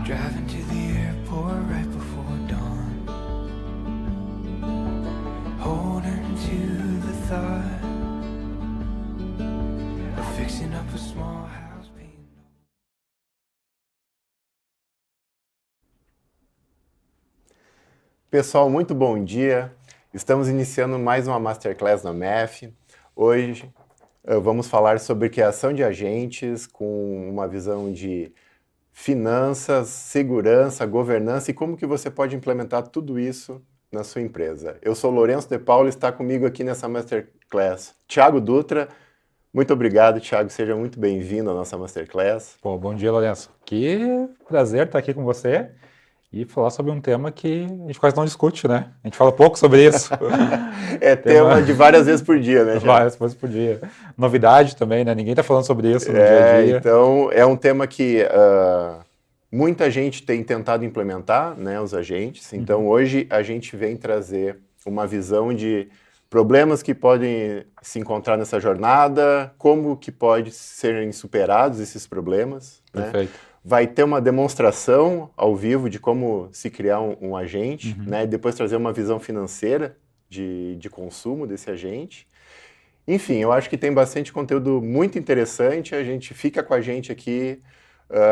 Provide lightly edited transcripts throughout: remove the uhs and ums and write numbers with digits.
Driving to the airport right before dawn, holding to the thought of fixing up a small house, painting. Pessoal, muito bom dia. Estamos iniciando mais uma Masterclass na MEF. Hoje vamos falar sobre criação de agentes com uma visão de finanças, segurança, governança e como que você pode implementar tudo isso na sua empresa. Eu sou Lourenço de Paula e está comigo aqui nessa Masterclass Thiago Dutra. Muito obrigado, Thiago. Seja muito bem-vindo à nossa Masterclass. Pô, bom dia, Lourenço. Que prazer estar aqui com você e falar sobre um tema que a gente quase não discute, né? A gente fala pouco sobre isso. É tema de várias vezes por dia, né, Thiago? Várias vezes por dia. Novidade também, né? Ninguém está falando sobre isso no dia a dia. Então, é um tema que muita gente tem tentado implementar, né, os agentes. Então, hoje a gente vem trazer uma visão de problemas que podem se encontrar nessa jornada, como que pode serem superados esses problemas, né? Perfeito. Vai ter uma demonstração ao vivo de como se criar um agente, né? E depois trazer uma visão financeira de consumo desse agente. Enfim, eu acho que tem bastante conteúdo muito interessante. A gente fica com a gente aqui.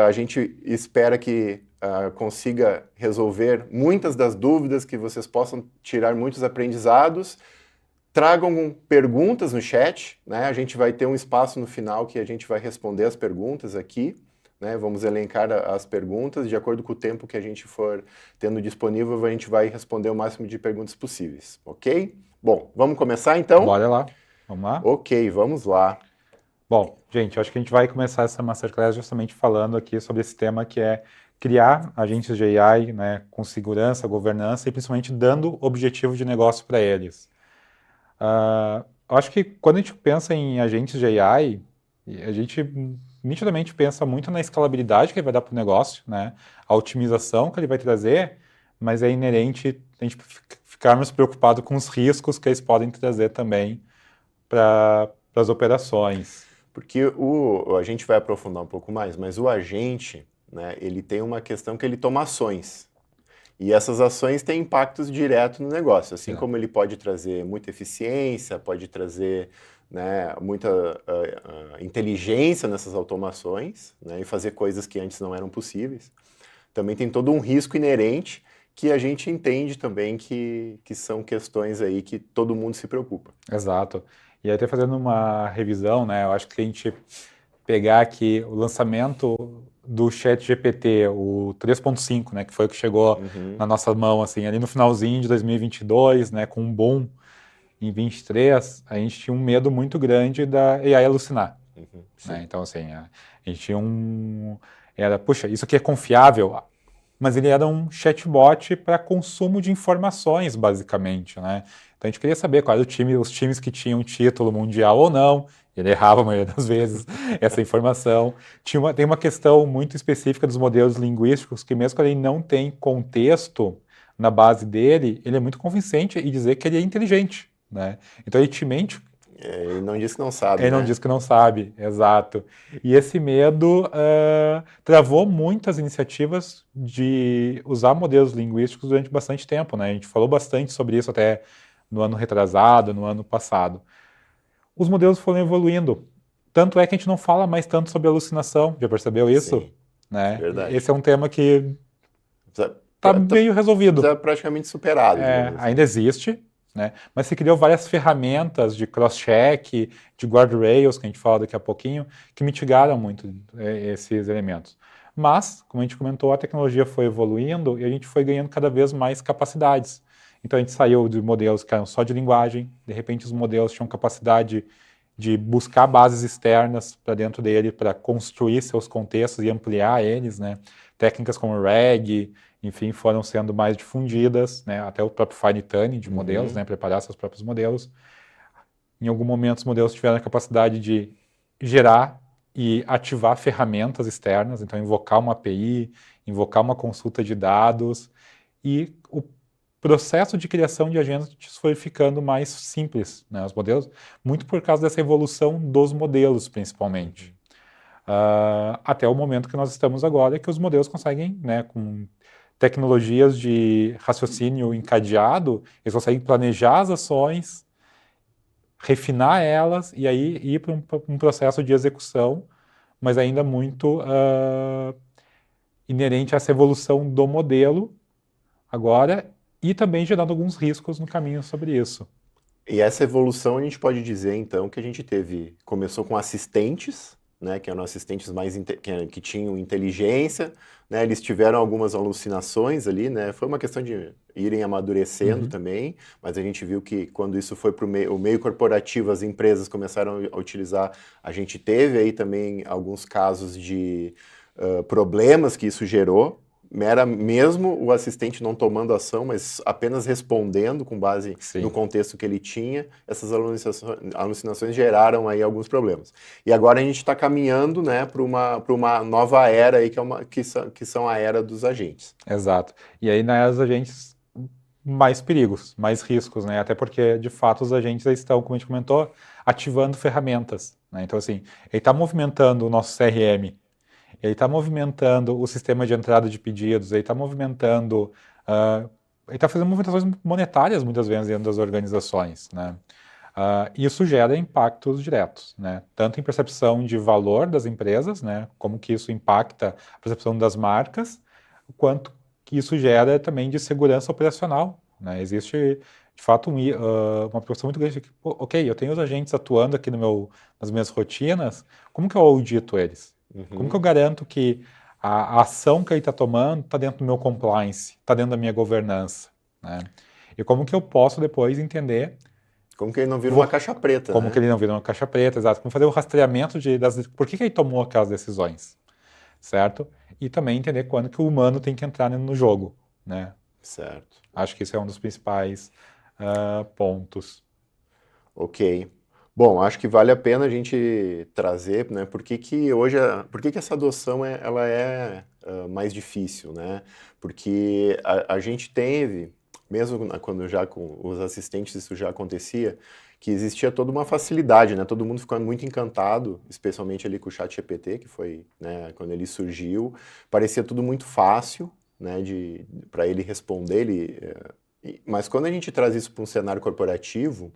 A gente espera que consiga resolver muitas das dúvidas, que vocês possam tirar muitos aprendizados. Tragam perguntas no chat, né? A gente vai ter um espaço no final que a gente vai responder as perguntas aqui, né? Vamos elencar as perguntas, de acordo com o tempo que a gente for tendo disponível, a gente vai responder o máximo de perguntas possíveis, ok? Bom, vamos começar então? Bora lá. Vamos lá? Ok, vamos lá. Bom, gente, eu acho que a gente vai começar essa Masterclass justamente falando aqui sobre esse tema que é criar agentes de AI, né, com segurança, governança e principalmente dando objetivo de negócio para eles. Eu acho que quando a gente pensa em agentes de AI, a gente nitidamente pensa muito na escalabilidade que ele vai dar para o negócio, né? A otimização que ele vai trazer, mas é inerente a gente ficarmos preocupados com os riscos que eles podem trazer também para as operações. Porque a gente vai aprofundar um pouco mais, mas o agente, né, ele tem uma questão que ele toma ações. E essas ações têm impactos diretos no negócio, assim como ele pode trazer muita eficiência, pode trazer, né, muita inteligência nessas automações, né, e fazer coisas que antes não eram possíveis. Também tem todo um risco inerente que a gente entende também que são questões aí que todo mundo se preocupa. Exato. E aí, até fazendo uma revisão, né, eu acho que a gente pegar aqui o lançamento do ChatGPT, o 3.5, né, que foi o que chegou na nossa mão, assim, ali no finalzinho de 2022, né, com um boom em 23, a gente tinha um medo muito grande da AI alucinar. Né? Então, assim, a gente tinha puxa, isso aqui é confiável, mas ele era um chatbot para consumo de informações, basicamente, né? Então a gente queria saber quais os times que tinham título mundial ou não. Ele errava a maioria das vezes essa informação. Tem uma questão muito específica dos modelos linguísticos, que mesmo quando ele não tem contexto na base dele, ele é muito convincente em dizer que ele é inteligente, né? Então ele te mente. Ele não diz que não sabe, Ele não diz que não sabe, exato. E esse medo travou muitas iniciativas de usar modelos linguísticos durante bastante tempo, né? A gente falou bastante sobre isso até no ano retrasado, no ano passado. Os modelos foram evoluindo. Tanto é que a gente não fala mais tanto sobre alucinação. Já percebeu isso? Sim, né? Verdade. Esse é um tema que está meio resolvido. Já praticamente superado. Ainda existe, né? Mas se criou várias ferramentas de cross-check, de guardrails, que a gente fala daqui a pouquinho, que mitigaram muito esses elementos. Mas, como a gente comentou, a tecnologia foi evoluindo e a gente foi ganhando cada vez mais capacidades. Então a gente saiu de modelos que eram só de linguagem, de repente os modelos tinham capacidade de buscar bases externas para dentro dele, para construir seus contextos e ampliar eles, né? Técnicas como RAG, enfim, foram sendo mais difundidas, né? Até o próprio fine tuning de modelos, né? Preparar seus próprios modelos. Em algum momento os modelos tiveram a capacidade de gerar e ativar ferramentas externas, então invocar uma API, invocar uma consulta de dados, e o processo de criação de agentes foi ficando mais simples, né, os modelos, muito por causa dessa evolução dos modelos, principalmente. até o momento que nós estamos agora, que os modelos conseguem, né, com tecnologias de raciocínio encadeado, eles conseguem planejar as ações, refinar elas e aí ir para um processo de execução, mas ainda muito inerente a essa evolução do modelo agora e também gerando alguns riscos no caminho sobre isso. E essa evolução a gente pode dizer, então, que a gente começou com assistentes, né, que eram assistentes que tinham inteligência, né, eles tiveram algumas alucinações ali, né, foi uma questão de irem amadurecendo também, mas a gente viu que quando isso foi para o meio corporativo, as empresas começaram a utilizar, a gente teve aí também alguns casos de problemas que isso gerou, mesmo o assistente não tomando ação, mas apenas respondendo com base no contexto que ele tinha, essas alucinações geraram aí alguns problemas. E agora a gente está caminhando, né, para uma nova era aí, que são a era dos agentes. Exato. E aí na era dos agentes, mais perigos, mais riscos, né? Até porque, de fato, os agentes estão, como a gente comentou, ativando ferramentas, né? Então, assim, ele está movimentando o nosso CRM, ele está movimentando o sistema de entrada de pedidos, ele está movimentando, ele está fazendo movimentações monetárias muitas vezes dentro das organizações, né? Isso gera impactos diretos, né? Tanto em percepção de valor das empresas, né? Como que isso impacta a percepção das marcas, quanto que isso gera também de segurança operacional, né? Existe, de fato, uma preocupação muito grande de que, ok, eu tenho os agentes atuando aqui nas minhas rotinas, como que eu audito eles? Como que eu garanto que a ação que ele está tomando está dentro do meu compliance, está dentro da minha governança, né? E como que eu posso depois entender... Como que ele não vira uma caixa preta, Como né? que ele não vira uma caixa preta, exato. Como fazer o rastreamento por que ele tomou aquelas decisões, certo? E também entender quando que o humano tem que entrar no jogo, né? Certo. Acho que isso é um dos principais pontos. Ok. Bom, acho que vale a pena a gente trazer, né, por que essa adoção ela é mais difícil, né? Porque a gente teve, mesmo quando já com os assistentes isso já acontecia, que existia toda uma facilidade, né? Todo mundo ficando muito encantado, especialmente ali com o ChatGPT, que foi, né, quando ele surgiu, parecia tudo muito fácil, né, para ele responder, mas quando a gente traz isso para um cenário corporativo,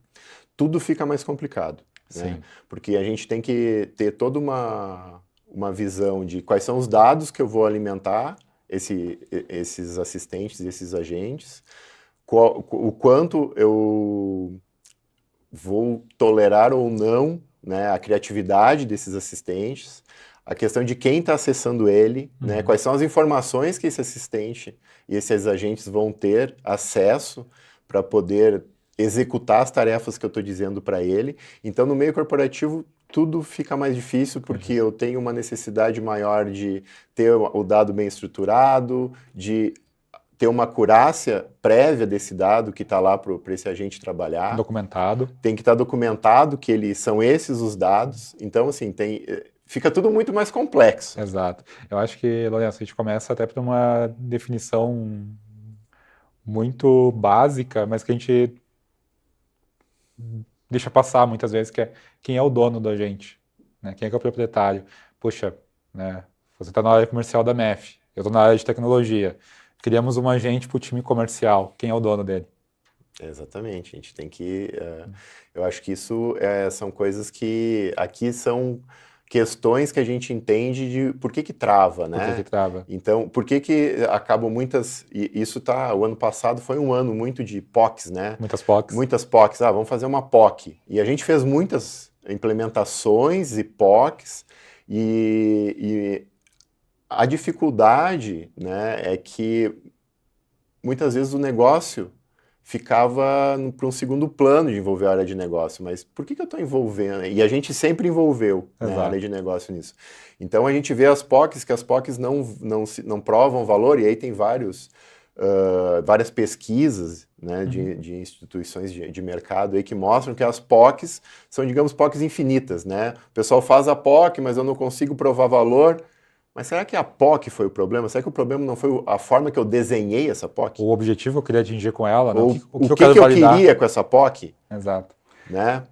tudo fica mais complicado, né? Porque a gente tem que ter toda uma visão de quais são os dados que eu vou alimentar esses assistentes, esses agentes, o quanto eu vou tolerar ou não, né, a criatividade desses assistentes, a questão de quem está acessando ele, né, quais são as informações que esse assistente e esses agentes vão ter acesso para poder executar as tarefas que eu estou dizendo para ele. Então, no meio corporativo, tudo fica mais difícil porque eu tenho uma necessidade maior de ter o dado bem estruturado, de ter uma acurácia prévia desse dado que está lá para esse agente trabalhar. Documentado. Tem que estar documentado que são esses os dados. Então, assim, fica tudo muito mais complexo. Exato. Eu acho que, Lourenço, a gente começa até por uma definição muito básica, mas que a gente deixa passar muitas vezes, que é quem é o dono da gente, né? Quem é que é o proprietário. Puxa, né? Você está na área comercial da MEF, eu estou na área de tecnologia. Criamos um agente para o time comercial. Quem é o dono dele? Exatamente. A gente tem que... eu acho que isso são coisas que aqui são questões que a gente entende de por que trava, né? Por que trava? Então, por que acabam muitas... o ano passado foi um ano muito de POCs, né? Muitas POCs. Muitas POCs. Vamos fazer uma POC. E a gente fez muitas implementações e POCs e a dificuldade, né, é que muitas vezes o negócio ficava para um segundo plano de envolver a área de negócio, mas por que eu estou envolvendo? E a gente sempre envolveu, né, a área de negócio nisso. Então a gente vê as POCs, que as POCs não provam valor, e aí tem várias pesquisas, né, de instituições de mercado aí que mostram que as POCs são, digamos, POCs infinitas, né? O pessoal faz a POC, mas eu não consigo provar valor. Mas será que a POC foi o problema? Será que o problema não foi a forma que eu desenhei essa POC? O objetivo que eu queria atingir com ela, né? O que eu queria com essa POC? Exato. Né?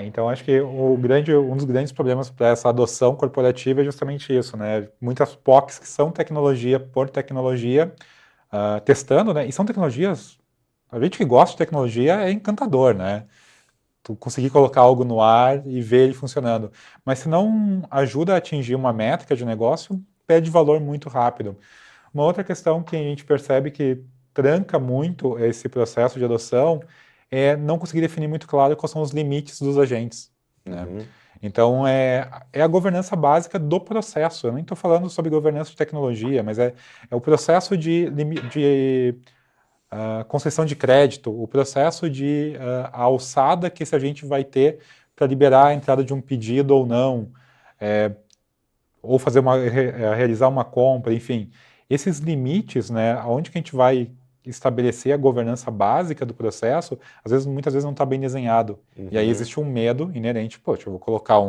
Então acho que um dos grandes problemas para essa adoção corporativa é justamente isso, né? Muitas POCs que são tecnologia por tecnologia, testando, né? E são tecnologias, a gente que gosta de tecnologia é encantador, né? Tu conseguir colocar algo no ar e ver ele funcionando. Mas se não ajuda a atingir uma métrica de negócio, perde valor muito rápido. Uma outra questão que a gente percebe que tranca muito esse processo de adoção é não conseguir definir muito claro quais são os limites dos agentes, né? Uhum. Então, é a governança básica do processo. Eu nem estou falando sobre governança de tecnologia, mas é o processo de concessão de crédito, o processo de a alçada que esse agente vai ter para liberar a entrada de um pedido ou não, ou realizar uma compra, enfim. Esses limites, né, aonde que a gente vai estabelecer a governança básica do processo, muitas vezes não está bem desenhado. E aí Uhum. existe um medo inerente, poxa, eu vou colocar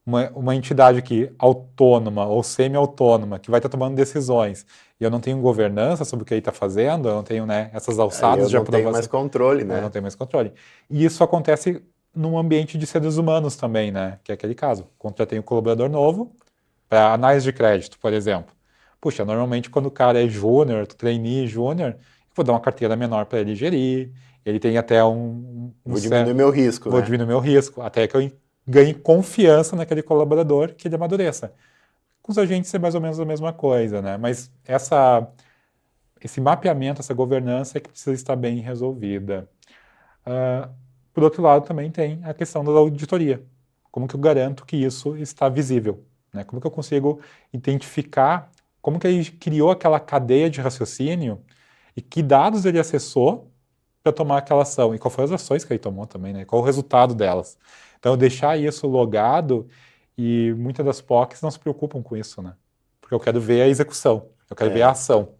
uma entidade aqui autônoma ou semi-autônoma que vai estar tomando decisões e eu não tenho governança sobre o que ele está fazendo, eu não tenho, né, essas Aí alçadas eu de não tenho aprovação, mais controle, eu não né? tenho mais controle. E isso acontece num ambiente de seres humanos também, né, que é aquele caso. Contratei um colaborador novo para análise de crédito, por exemplo. Puxa, normalmente quando o cara é júnior, trainee júnior, eu vou dar uma carteira menor para ele gerir, ele tem até Vou diminuir meu risco, vou né? diminuir meu risco, até que eu ganhe confiança naquele colaborador que ele amadureça. Com os agentes é mais ou menos a mesma coisa, né? Mas esse mapeamento, essa governança é que precisa estar bem resolvida. Por outro lado, também tem a questão da auditoria. Como que eu garanto que isso está visível? Né? Como que eu consigo identificar como que ele criou aquela cadeia de raciocínio e que dados ele acessou para tomar aquela ação? E quais foram as ações que ele tomou também, né? Qual o resultado delas? Então, deixar isso logado e muitas das POCs não se preocupam com isso, né? Porque eu quero ver a execução, eu quero ver a É. ação.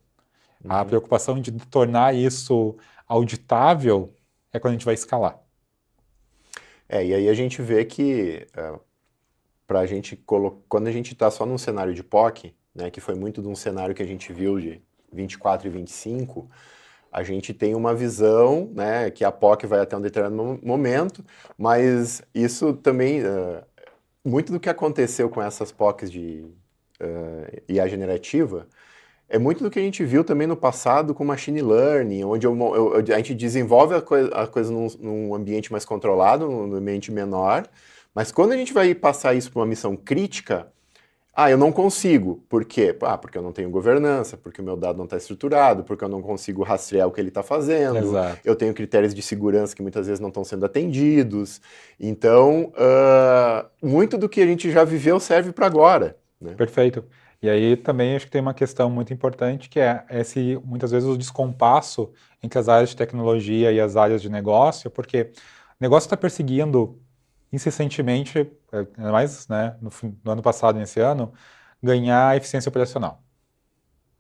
A Uhum. preocupação de tornar isso auditável é quando a gente vai escalar. E aí a gente vê que pra gente quando a gente está só num cenário de POC, né, que foi muito de um cenário que a gente viu de 24 e 25, a gente tem uma visão, né, que a POC vai até um determinado momento, mas isso também, muito do que aconteceu com essas POCs de IA generativa, é muito do que a gente viu também no passado com machine learning, onde a gente desenvolve a coisa num ambiente mais controlado, num ambiente menor, mas quando a gente vai passar isso para uma missão crítica, eu não consigo. Por quê? Porque eu não tenho governança, porque o meu dado não está estruturado, porque eu não consigo rastrear o que ele está fazendo, Exato. eu tenho critérios de segurança que muitas vezes não estão sendo atendidos. Então, muito do que a gente já viveu serve para agora, né? Perfeito. E aí também acho que tem uma questão muito importante que é muitas vezes o descompasso entre as áreas de tecnologia e as áreas de negócio, porque o negócio está perseguindo incessantemente, ainda mais, né, no ano passado e nesse ano, ganhar eficiência operacional.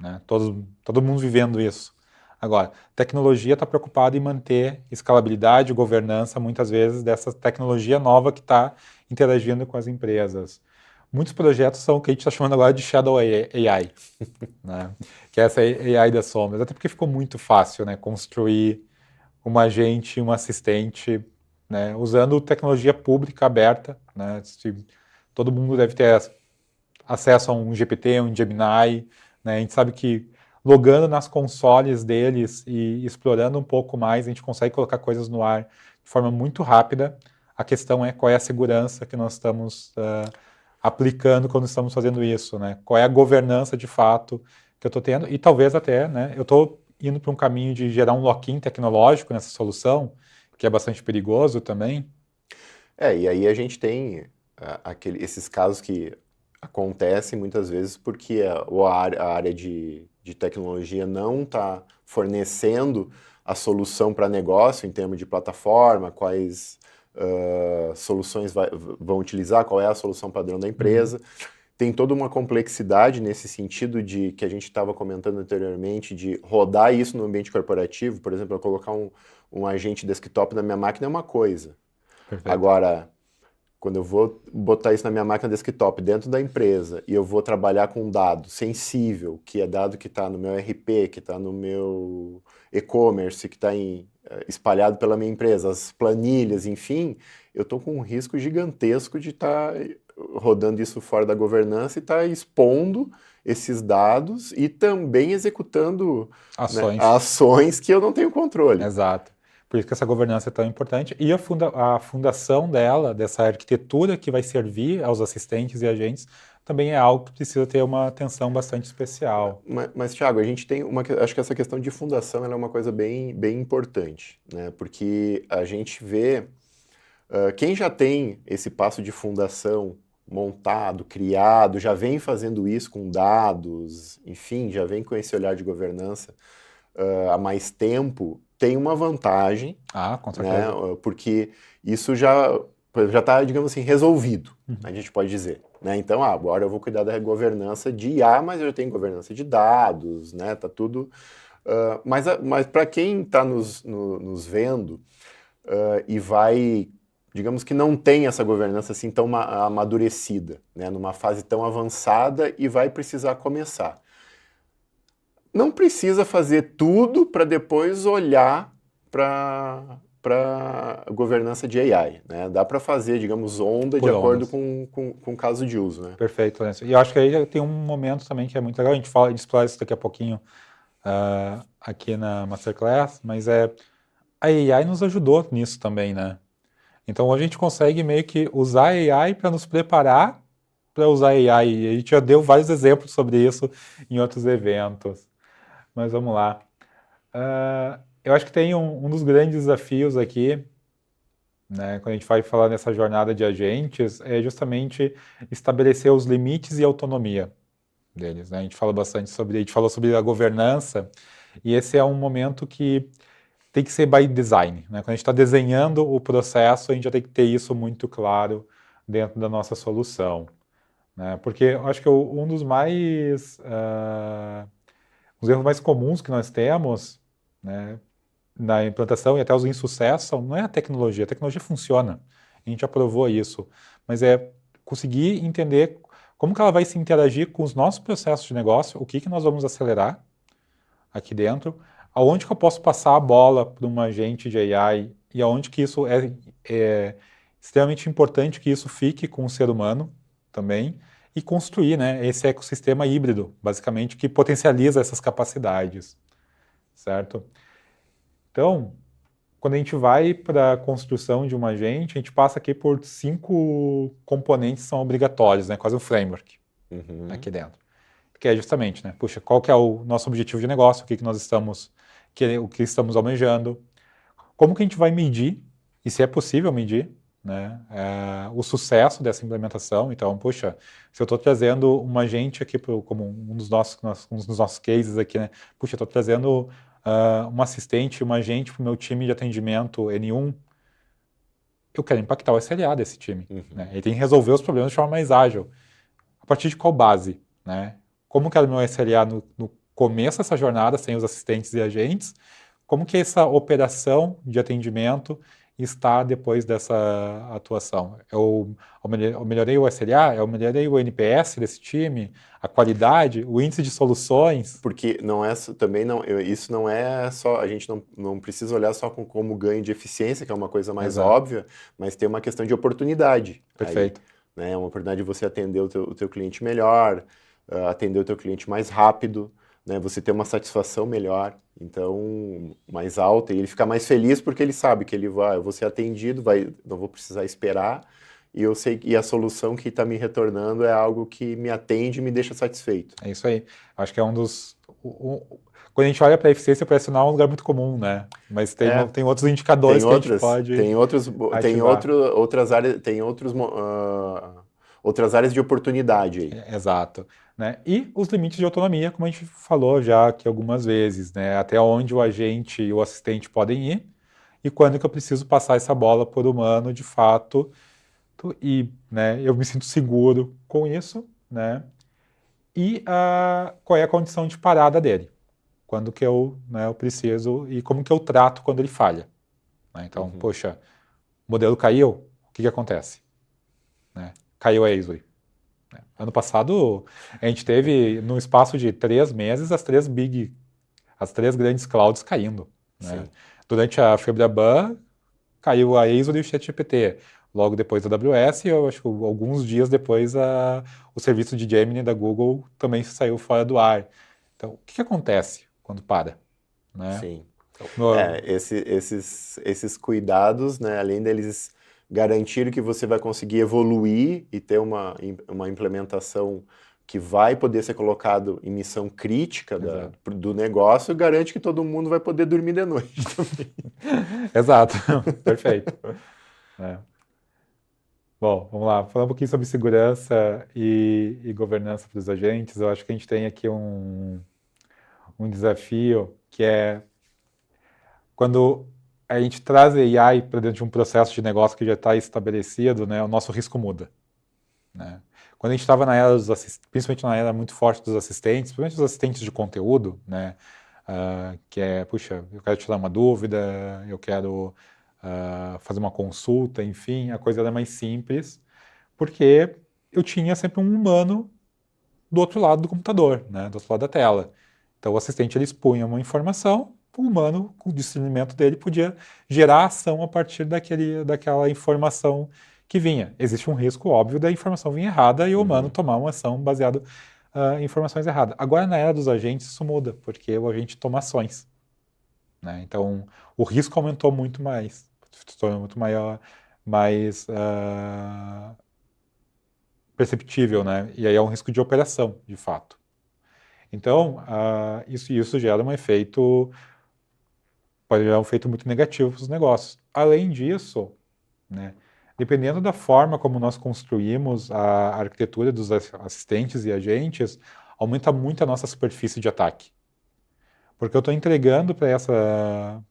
Né? Todo mundo vivendo isso. Agora, tecnologia está preocupada em manter escalabilidade e governança, muitas vezes, dessa tecnologia nova que está interagindo com as empresas. Muitos projetos são o que a gente está chamando agora de Shadow AI, né? Que é essa AI das sombras, até porque ficou muito fácil, né, construir um agente, um assistente, né, usando tecnologia pública aberta, né? Todo mundo deve ter acesso a um GPT, um Gemini, né? A gente sabe que logando nas consoles deles e explorando um pouco mais, a gente consegue colocar coisas no ar de forma muito rápida. A questão é qual é a segurança que nós estamos aplicando quando estamos fazendo isso, né? Qual é a governança de fato que eu estou tendo e talvez até, né? Eu estou indo para um caminho de gerar um lock-in tecnológico nessa solução, que é bastante perigoso também. E aí a gente tem esses casos que acontecem muitas vezes porque a área de tecnologia não está fornecendo a solução para negócio em termos de plataforma, quais soluções vão utilizar, qual é a solução padrão da empresa. Tem toda uma complexidade nesse sentido de que a gente estava comentando anteriormente, de rodar isso no ambiente corporativo. Por exemplo, eu colocar um agente desktop na minha máquina é uma coisa. Perfeito. Agora, quando eu vou botar isso na minha máquina desktop dentro da empresa e eu vou trabalhar com um dado sensível, que é dado que está no meu RP, que está no meu e-commerce, que está espalhado pela minha empresa, as planilhas, enfim, eu estou com um risco gigantesco de estar rodando isso fora da governança e estar expondo esses dados e também executando Ações. né, ações que eu não tenho controle. Exato. Por isso que essa governança é tão importante. E a fundação dela, dessa arquitetura que vai servir aos assistentes e agentes, também é algo que precisa ter uma atenção bastante especial. Mas Thiago, a gente tem acho que essa questão de fundação ela é uma coisa bem, bem importante, né? Porque a gente vê quem já tem esse passo de fundação montado, criado, já vem fazendo isso com dados, enfim, já vem com esse olhar de governança há mais tempo, tem uma vantagem, Com certeza. né? Porque isso já está, digamos assim, resolvido, a gente pode dizer. Né? Então, agora eu vou cuidar da governança de IA, mas eu já tenho governança de dados, né? Tá tudo... mas para quem está nos vendo e vai, digamos que não tem essa governança assim tão amadurecida, né? Numa fase tão avançada e vai precisar começar. Não precisa fazer tudo para depois olhar para a governança de AI, né? Dá para fazer, digamos, onda de acordo com o caso de uso, né? Perfeito, Lourenço. E eu acho que aí tem um momento também que é muito legal, a gente explora isso daqui a pouquinho aqui na Masterclass, mas a AI nos ajudou nisso também, né? Então a gente consegue meio que usar a AI para nos preparar para usar a AI, e a gente já deu vários exemplos sobre isso em outros eventos. Mas vamos lá. Eu acho que tem um dos grandes desafios aqui, né, quando a gente vai falar nessa jornada de agentes, é justamente estabelecer os limites e autonomia deles. Né? A gente falou sobre a governança, e esse é um momento que tem que ser by design. Né? Quando a gente está desenhando o processo, a gente já tem que ter isso muito claro dentro da nossa solução. Né? Porque eu acho que um dos os erros mais comuns que nós temos, né, na implantação e até os insucessos não é a tecnologia funciona, a gente já provou isso, mas é conseguir entender como que ela vai se interagir com os nossos processos de negócio, o que nós vamos acelerar aqui dentro, aonde que eu posso passar a bola para um agente de AI e aonde que isso é extremamente importante que isso fique com o ser humano também, e construir, né, esse ecossistema híbrido, basicamente, que potencializa essas capacidades, certo? Então, quando a gente vai para a construção de um agente, a gente passa aqui por 5 componentes que são obrigatórios, né, quase um framework aqui dentro. Que é justamente, né, puxa, qual que é o nosso objetivo de negócio, o que nós estamos almejando, como que a gente vai medir, e se é possível medir, né, o sucesso dessa implementação. Então, puxa, se eu estou trazendo um agente aqui como um dos nossos cases aqui, né, puxa, eu estou trazendo um assistente, um agente para o meu time de atendimento N1, eu quero impactar o SLA desse time. Né? Ele tem que resolver os problemas de forma mais ágil. A partir de qual base? Né? Como que é o meu SLA no começo dessa jornada, sem os assistentes e agentes? Como que essa operação de atendimento está depois dessa atuação? Eu melhorei o SLA? Eu melhorei o NPS desse time? A qualidade? O índice de soluções? Porque isso não é só, a gente não precisa olhar só como ganho de eficiência, que é uma coisa mais óbvia, mas tem uma questão de oportunidade. Perfeito. Aí, né? É uma oportunidade de você atender o teu cliente melhor, atender o teu cliente mais rápido, né? Você ter uma satisfação melhor, então mais alta, e ele fica mais feliz porque ele sabe que eu vou ser atendido, não vou precisar esperar, e eu sei que a solução que está me retornando é algo que me atende e me deixa satisfeito. É isso aí. Acho que é um dos... Quando a gente olha para a eficiência operacional, é um lugar muito comum, né? Mas tem outros indicadores que a gente pode outras áreas de oportunidade aí. Exato. Né? E os limites de autonomia, como a gente falou já aqui algumas vezes, né? Até onde o agente e o assistente podem ir e quando que eu preciso passar essa bola por humano de fato, e, né, eu me sinto seguro com isso, né? E qual é a condição de parada dele? Quando que eu preciso e como que eu trato quando ele falha? Né? Então, poxa, o modelo caiu, o que acontece? né? Caiu a Azure. Né? Ano passado, a gente teve, no espaço de 3 meses, as três grandes clouds caindo. Né? Sim. Durante a febre da ban, caiu a Azure e o ChatGPT. Logo depois a AWS, eu acho que alguns dias depois o serviço de Gemini da Google também saiu fora do ar. Então, o que acontece quando para? Né? Sim. No- Esses cuidados, né, além deles garantir que você vai conseguir evoluir e ter uma implementação que vai poder ser colocado em missão crítica Exato. do negócio, garante que todo mundo vai poder dormir de noite também. Exato, perfeito. É. Bom, vamos lá, falar um pouquinho sobre segurança e governança para os agentes. Eu acho que a gente tem aqui um desafio que é quando a gente traz a AI para dentro de um processo de negócio que já está estabelecido, né, o nosso risco muda. Né? Quando a gente estava na era principalmente na era muito forte dos assistentes, principalmente os assistentes de conteúdo, né, que é, puxa, eu quero tirar uma dúvida, eu quero fazer uma consulta, enfim, a coisa era mais simples, porque eu tinha sempre um humano do outro lado do computador, né, do outro lado da tela. Então o assistente ele expunha uma informação, o humano, com o discernimento dele, podia gerar ação a partir daquela informação que vinha. Existe um risco óbvio da informação vir errada e o humano tomar uma ação baseada em informações erradas. Agora, na era dos agentes, isso muda, porque o agente toma ações. Né? Então, o risco aumentou muito mais, se tornou muito maior, mais perceptível, né? E aí é um risco de operação, de fato. Então, isso gera um efeito, pode gerar um efeito muito negativo para os negócios. Além disso, né, dependendo da forma como nós construímos a arquitetura dos assistentes e agentes, aumenta muito a nossa superfície de ataque. Porque eu estou entregando para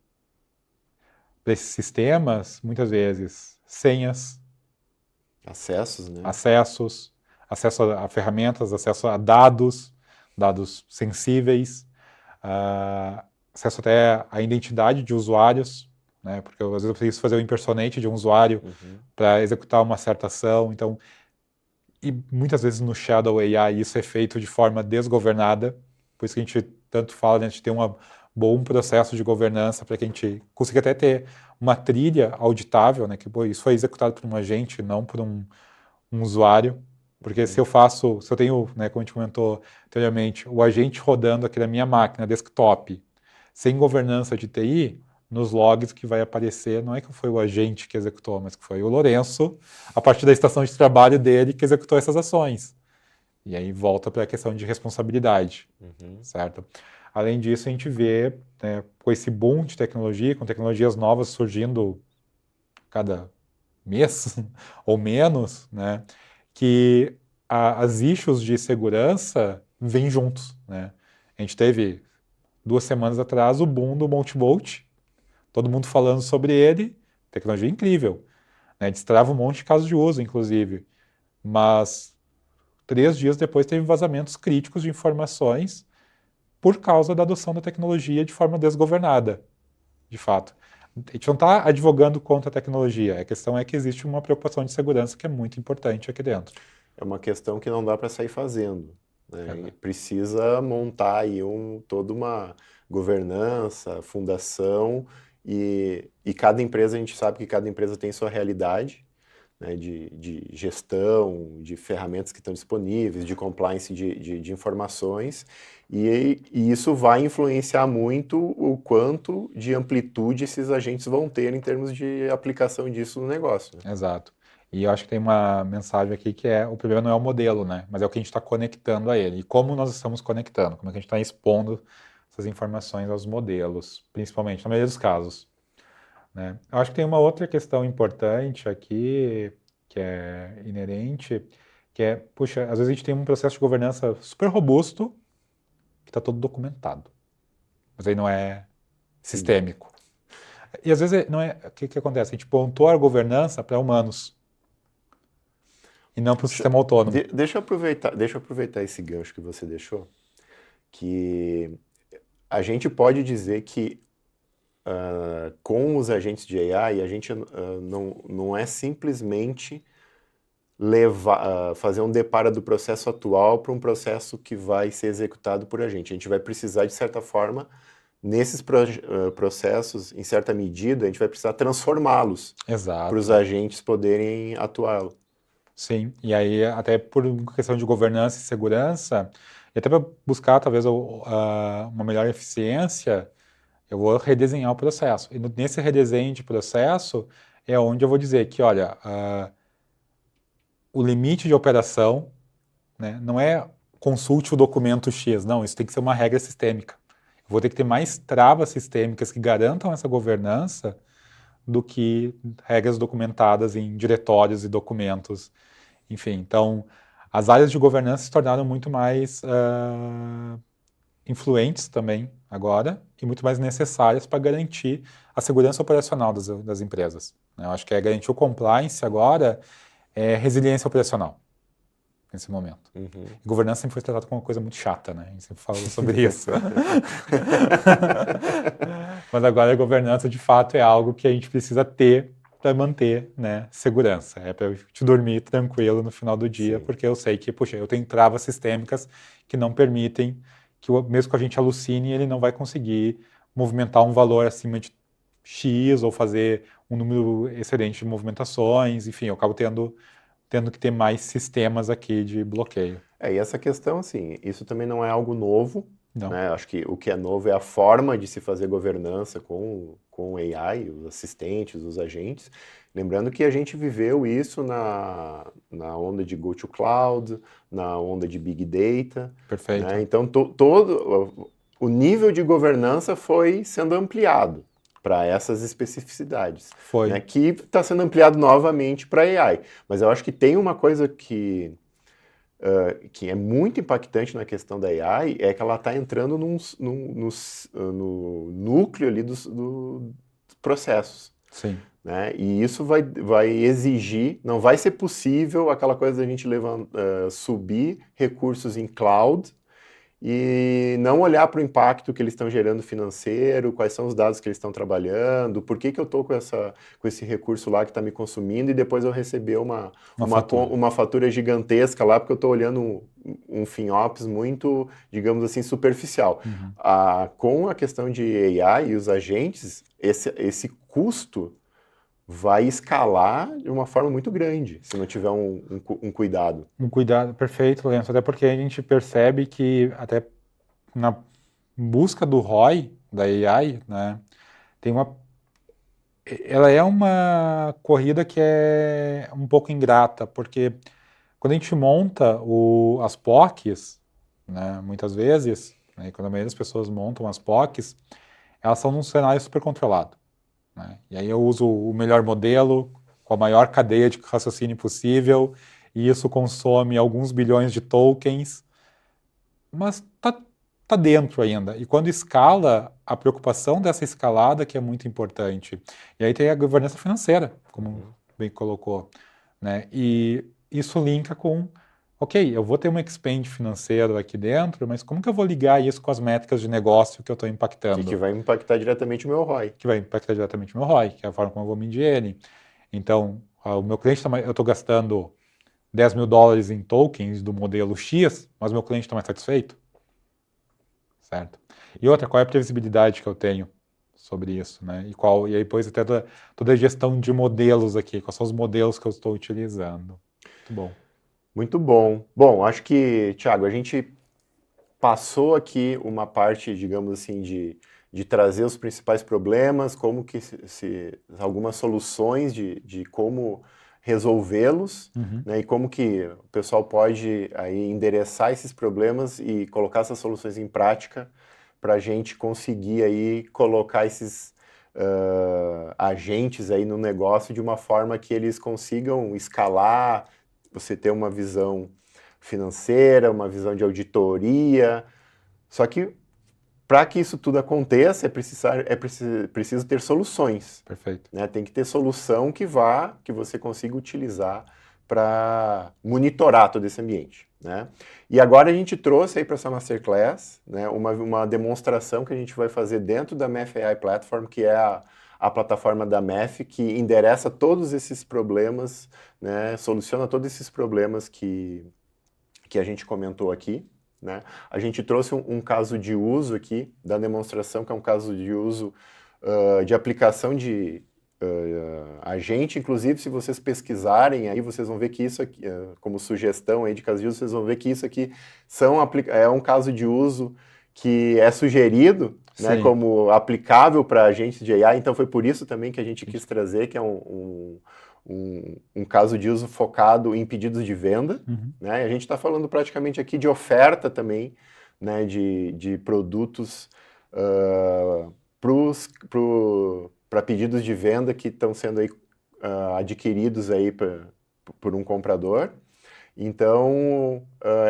esses sistemas, muitas vezes, senhas, Acessos, né? acesso a ferramentas, acesso a dados sensíveis, acesso até à identidade de usuários, né? Porque às vezes eu preciso fazer o impersonate de um usuário para executar uma certa ação. Então, e muitas vezes no Shadow AI isso é feito de forma desgovernada, por isso que a gente tanto fala, né, de ter um bom processo de governança para que a gente consiga até ter uma trilha auditável, né, que isso foi executado por um agente, não por um usuário, porque se eu tenho, né, como a gente comentou anteriormente, o agente rodando aqui na minha máquina, desktop, sem governança de TI, nos logs que vai aparecer, não é que foi o agente que executou, mas que foi o Lourenço, a partir da estação de trabalho dele, que executou essas ações. E aí volta para a questão de responsabilidade, certo? Além disso, a gente vê, né, com esse boom de tecnologia, com tecnologias novas surgindo cada mês ou menos, né, que as issues de segurança vêm juntos, né? A gente teve 2 semanas atrás o boom do Bolt, todo mundo falando sobre ele, tecnologia incrível, né? Destrava um monte de casos de uso, inclusive, mas 3 dias depois teve vazamentos críticos de informações por causa da adoção da tecnologia de forma desgovernada, de fato. A gente não está advogando contra a tecnologia, a questão é que existe uma preocupação de segurança que é muito importante aqui dentro. É uma questão que não dá para sair fazendo, né? Precisa montar aí toda uma governança, fundação, e cada empresa, a gente sabe que cada empresa tem sua realidade, né, de gestão, de ferramentas que estão disponíveis, de compliance de informações, e isso vai influenciar muito o quanto de amplitude esses agentes vão ter em termos de aplicação disso no negócio. Né? Exato. E eu acho que tem uma mensagem aqui que o problema não é o modelo, né? Mas é o que a gente está conectando a ele. E como nós estamos conectando, como é que a gente está expondo essas informações aos modelos, principalmente, na maioria dos casos. Né? Eu acho que tem uma outra questão importante aqui, que é inerente, que é, puxa, às vezes a gente tem um processo de governança super robusto, que está todo documentado. Mas aí não é sistêmico. E às vezes não é. O que acontece? A gente pontuou a governança para humanos. E não para o sistema autônomo. Deixa eu aproveitar esse gancho que você deixou, que a gente pode dizer que com os agentes de AI, a gente não é simplesmente fazer um deparo do processo atual para um processo que vai ser executado por a gente. A gente vai precisar, de certa forma, nesses processos, em certa medida, a gente vai precisar transformá-los para Exato. os agentes poderem atuar. Sim, e aí até por questão de governança e segurança, e até para buscar talvez uma melhor eficiência, eu vou redesenhar o processo. E nesse redesenho de processo é onde eu vou dizer que, olha, o limite de operação, né, não é consulte o documento X, não, isso tem que ser uma regra sistêmica. Eu vou ter que ter mais travas sistêmicas que garantam essa governança do que regras documentadas em diretórios e documentos. Enfim, então, as áreas de governança se tornaram muito mais influentes também agora e muito mais necessárias para garantir a segurança operacional das empresas. Eu acho que garantir o compliance agora é resiliência operacional nesse momento. Uhum. E governança sempre foi tratada como uma coisa muito chata, né? A gente sempre falou sobre isso. Mas agora a governança, de fato, é algo que a gente precisa ter para manter, né, segurança. É para eu te dormir tranquilo no final do dia, Sim. porque eu sei que, puxa, eu tenho travas sistêmicas que não permitem que, mesmo que a gente alucine, ele não vai conseguir movimentar um valor acima de X ou fazer um número excedente de movimentações. Enfim, eu acabo tendo que ter mais sistemas aqui de bloqueio. E essa questão, assim, isso também não é algo novo, Não. né? Acho que o que é novo é a forma de se fazer governança com AI, os assistentes, os agentes. Lembrando que a gente viveu isso na onda de Go to Cloud, na onda de Big Data. Perfeito. Né? Então, todo o nível de governança foi sendo ampliado para essas especificidades. Foi. Né, que está sendo ampliado novamente para AI. Mas eu acho que tem uma coisa que é muito impactante na questão da AI, é que ela está entrando no núcleo ali dos processos. Sim. Né? E isso vai exigir, não vai ser possível aquela coisa da gente subir recursos em cloud e não olhar para o impacto que eles estão gerando financeiro, quais são os dados que eles estão trabalhando, por que eu estou com esse recurso lá que está me consumindo e depois eu receber uma fatura gigantesca lá porque eu estou olhando um FinOps muito, digamos assim, superficial. Uhum. Com a questão de AI e os agentes, esse custo vai escalar de uma forma muito grande, se não tiver um cuidado. Um cuidado perfeito, Lourenço, até porque a gente percebe que até na busca do ROI, da AI, né, ela é uma corrida que é um pouco ingrata, porque quando a gente monta as POCs, né, muitas vezes, né, quando a maioria das pessoas montam as POCs, elas são num cenário super controlado. Né? E aí eu uso o melhor modelo, com a maior cadeia de raciocínio possível, e isso consome alguns bilhões de tokens, mas tá dentro ainda. E quando escala, a preocupação dessa escalada que é muito importante. E aí tem a governança financeira, como bem colocou. Né? E isso linka com, ok, eu vou ter um expand financeiro aqui dentro, mas como que eu vou ligar isso com as métricas de negócio que eu estou impactando? Que vai impactar diretamente o meu ROI. Que vai impactar diretamente o meu ROI, que é a forma como eu vou medir ele. Então, o meu cliente, eu estou gastando $10 mil em tokens do modelo X, mas o meu cliente está mais satisfeito? Certo? E outra, qual é a previsibilidade que eu tenho sobre isso? Né? E aí depois até toda a gestão de modelos aqui, quais são os modelos que eu estou utilizando. Muito bom. Muito bom. Bom, acho que, Thiago, a gente passou aqui uma parte, digamos assim, de trazer os principais problemas, como que algumas soluções de como resolvê-los, né, e como que o pessoal pode aí endereçar esses problemas e colocar essas soluções em prática para a gente conseguir aí colocar esses agentes aí no negócio de uma forma que eles consigam escalar, você ter uma visão financeira, uma visão de auditoria. Só que para que isso tudo aconteça, preciso ter soluções. Perfeito. Né? Tem que ter solução que você consiga utilizar para monitorar todo esse ambiente. Né? E agora a gente trouxe aí para essa Masterclass, né, uma demonstração que a gente vai fazer dentro da Math AI Platform, que é a plataforma da MEF, que endereça todos esses problemas, né, soluciona todos esses problemas que a gente comentou aqui, né? A gente trouxe um caso de uso aqui da demonstração, que é um caso de uso de aplicação de agente. Inclusive, se vocês pesquisarem, aí vocês vão ver que isso aqui, como sugestão aí de caso de uso, vocês vão ver que isso aqui é um caso de uso que é sugerido, né, como aplicável para agentes de AI. Então, foi por isso também que a gente quis trazer, que é um caso de uso focado em pedidos de venda, né? A gente está falando praticamente aqui de oferta também, né, de produtos para pedidos de venda que estão sendo aí, adquiridos aí por um comprador. Então,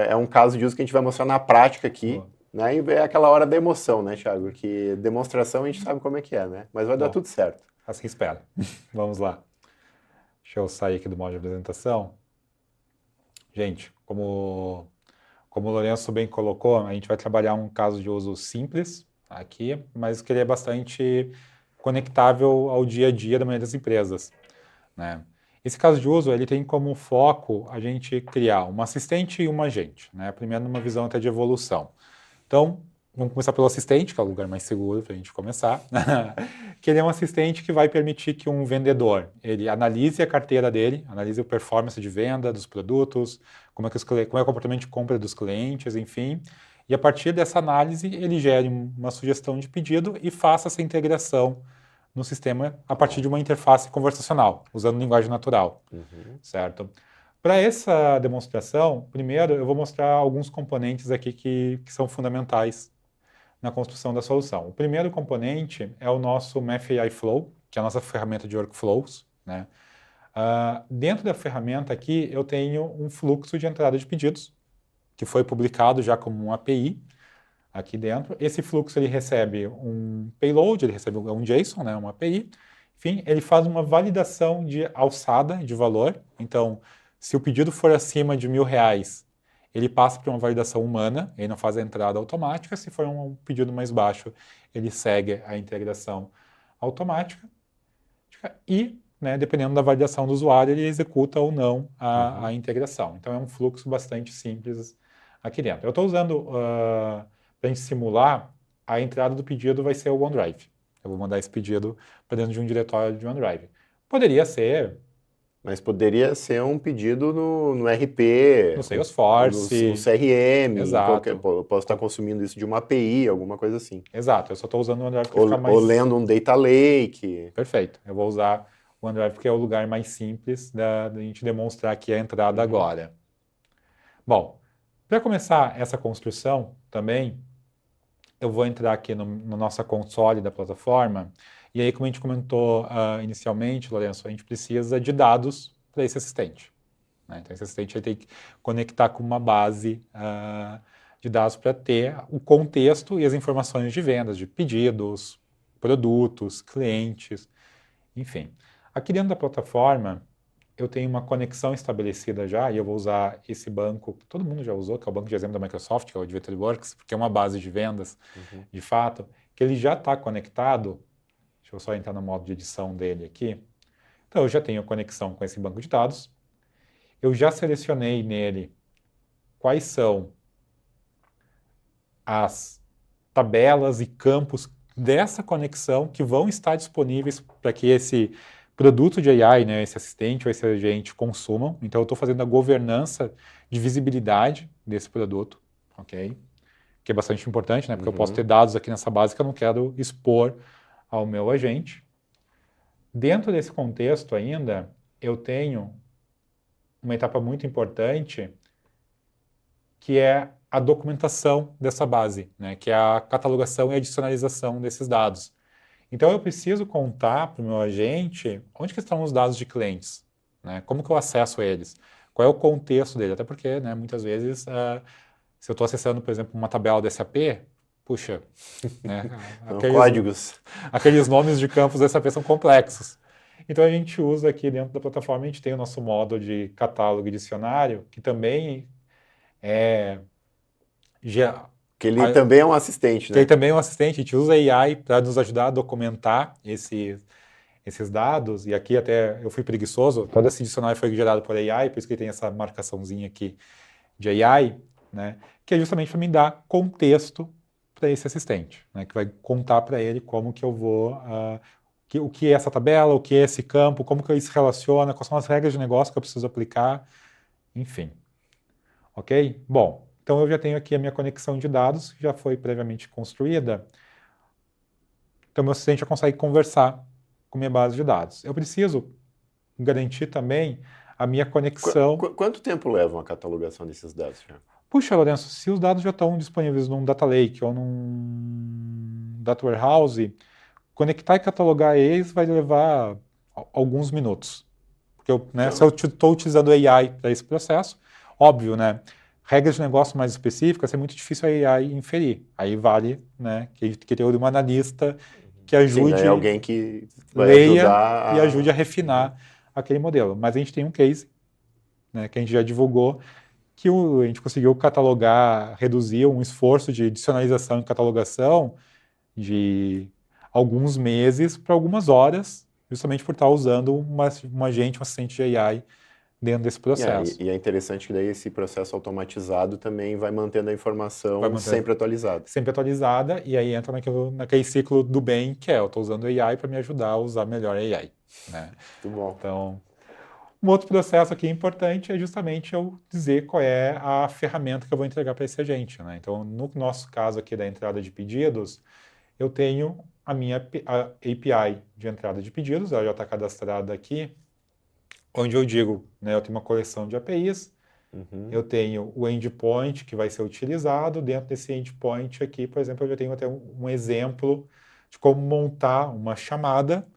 é um caso de uso que a gente vai mostrar na prática aqui, né? E é aquela hora da emoção, né, Thiago? Que demonstração a gente sabe como é que é, né? Mas vai dar tudo certo. Assim espero. Vamos lá. Deixa eu sair aqui do modo de apresentação. Gente, como o Lourenço bem colocou, a gente vai trabalhar um caso de uso simples aqui, mas que ele é bastante conectável ao dia a dia da maioria das empresas, né? Esse caso de uso, ele tem como foco a gente criar um assistente e um agente, né? Primeiro numa visão até de evolução. Então, vamos começar pelo assistente, que é o lugar mais seguro para a gente começar, que ele é um assistente que vai permitir que um vendedor, ele analise a carteira dele, analise a performance de venda dos produtos, como é o comportamento de compra dos clientes, enfim, e a partir dessa análise ele gere uma sugestão de pedido e faça essa integração no sistema a partir de uma interface conversacional, usando linguagem natural, certo? Para essa demonstração, primeiro eu vou mostrar alguns componentes aqui que são fundamentais na construção da solução. O primeiro componente é o nosso Math AI Flow, que é a nossa ferramenta de workflows, né? Dentro da ferramenta aqui, eu tenho um fluxo de entrada de pedidos, que foi publicado já como um API aqui dentro. Esse fluxo ele recebe um payload, ele recebe um JSON, né, uma API. Enfim, ele faz uma validação de alçada de valor. Então, se o pedido for acima de R$1.000, ele passa por uma validação humana, ele não faz a entrada automática. Se for um pedido mais baixo, ele segue a integração automática. E, né, dependendo da validação do usuário, ele executa ou não a integração. Então, é um fluxo bastante simples aqui dentro. Eu estou usando, para a gente simular, a entrada do pedido vai ser o OneDrive. Eu vou mandar esse pedido para dentro de um diretório de OneDrive. Poderia ser... Mas poderia ser um pedido no RP, no Salesforce, no CRM, exato. Eu posso estar consumindo isso de uma API, alguma coisa assim. Exato, eu só estou usando o OneDrive porque fica mais... Ou lendo um Data Lake. Perfeito, eu vou usar o OneDrive porque é o lugar mais simples da gente demonstrar aqui a entrada agora. Bom, para começar essa construção também, eu vou entrar aqui no nossa console da plataforma. E aí, como a gente comentou inicialmente, Lourenço, a gente precisa de dados para esse assistente, né? Então, esse assistente ele tem que conectar com uma base de dados para ter o contexto e as informações de vendas, de pedidos, produtos, clientes, enfim. Aqui dentro da plataforma, eu tenho uma conexão estabelecida já, e eu vou usar esse banco que todo mundo já usou, que é o banco de exemplo da Microsoft, que é o Adventureworks, porque é uma base de vendas, de fato, que ele já está conectado. Deixa eu só entrar no modo de edição dele aqui. Então, eu já tenho conexão com esse banco de dados. Eu já selecionei nele quais são as tabelas e campos dessa conexão que vão estar disponíveis para que esse produto de AI, né, esse assistente ou esse agente consumam. Então, eu estou fazendo a governança de visibilidade desse produto, ok? Que é bastante importante, né? Porque eu posso ter dados aqui nessa base que eu não quero expor ao meu agente. Dentro desse contexto ainda, eu tenho uma etapa muito importante que é a documentação dessa base, né? Que é a catalogação e adicionalização desses dados. Então, eu preciso contar para o meu agente onde que estão os dados de clientes, né? Como que eu acesso eles, qual é o contexto dele, até porque, né, muitas vezes, se eu estou acessando, por exemplo, uma tabela do SAP, puxa, né, códigos. Aqueles nomes de campos do SAP são complexos. Então, a gente usa aqui dentro da plataforma, a gente tem o nosso módulo de catálogo e dicionário, que também Que ele também é um assistente, né? Ele também é um assistente, a gente usa AI para nos ajudar a documentar esses dados, e aqui até eu fui preguiçoso, todo esse dicionário foi gerado por AI, por isso que tem essa marcaçãozinha aqui de AI, né, que é justamente para me dar contexto para esse assistente, né, que vai contar para ele como que eu vou, o que é essa tabela, o que é esse campo, como que ele se relaciona, quais são as regras de negócio que eu preciso aplicar, enfim. Ok? Bom, então eu já tenho aqui a minha conexão de dados, que já foi previamente construída. Então meu assistente já consegue conversar com minha base de dados. Eu preciso garantir também a minha conexão. Quanto tempo leva uma catalogação desses dados? Já? Puxa, Lourenço, se os dados já estão disponíveis num data lake ou num data warehouse, conectar e catalogar eles vai levar alguns minutos. Porque se eu estou utilizando AI para esse processo, óbvio, né? Regras de negócio mais específicas é muito difícil a AI inferir. Aí vale, né, que tenha uma analista que ajude, sim, alguém que vai leia ajudar e ajude a refinar aquele modelo. Mas a gente tem um case, né, que a gente já divulgou, que a gente conseguiu catalogar, reduzir um esforço de adicionalização e catalogação de alguns meses para algumas horas, justamente por estar usando um agente, um assistente de AI dentro desse processo. E é interessante que daí esse processo automatizado também vai mantendo a informação sempre atualizada. Sempre atualizada, e aí entra naquele ciclo do bem, que eu estou usando AI para me ajudar a usar melhor a AI. Né? Muito bom. Então, um outro processo aqui importante é justamente eu dizer qual é a ferramenta que eu vou entregar para esse agente. Né? Então, no nosso caso aqui da entrada de pedidos, eu tenho a minha API de entrada de pedidos, ela já está cadastrada aqui, onde eu digo, né, eu tenho uma coleção de APIs, eu tenho o endpoint que vai ser utilizado, dentro desse endpoint aqui, por exemplo, eu já tenho até um exemplo de como montar uma chamada,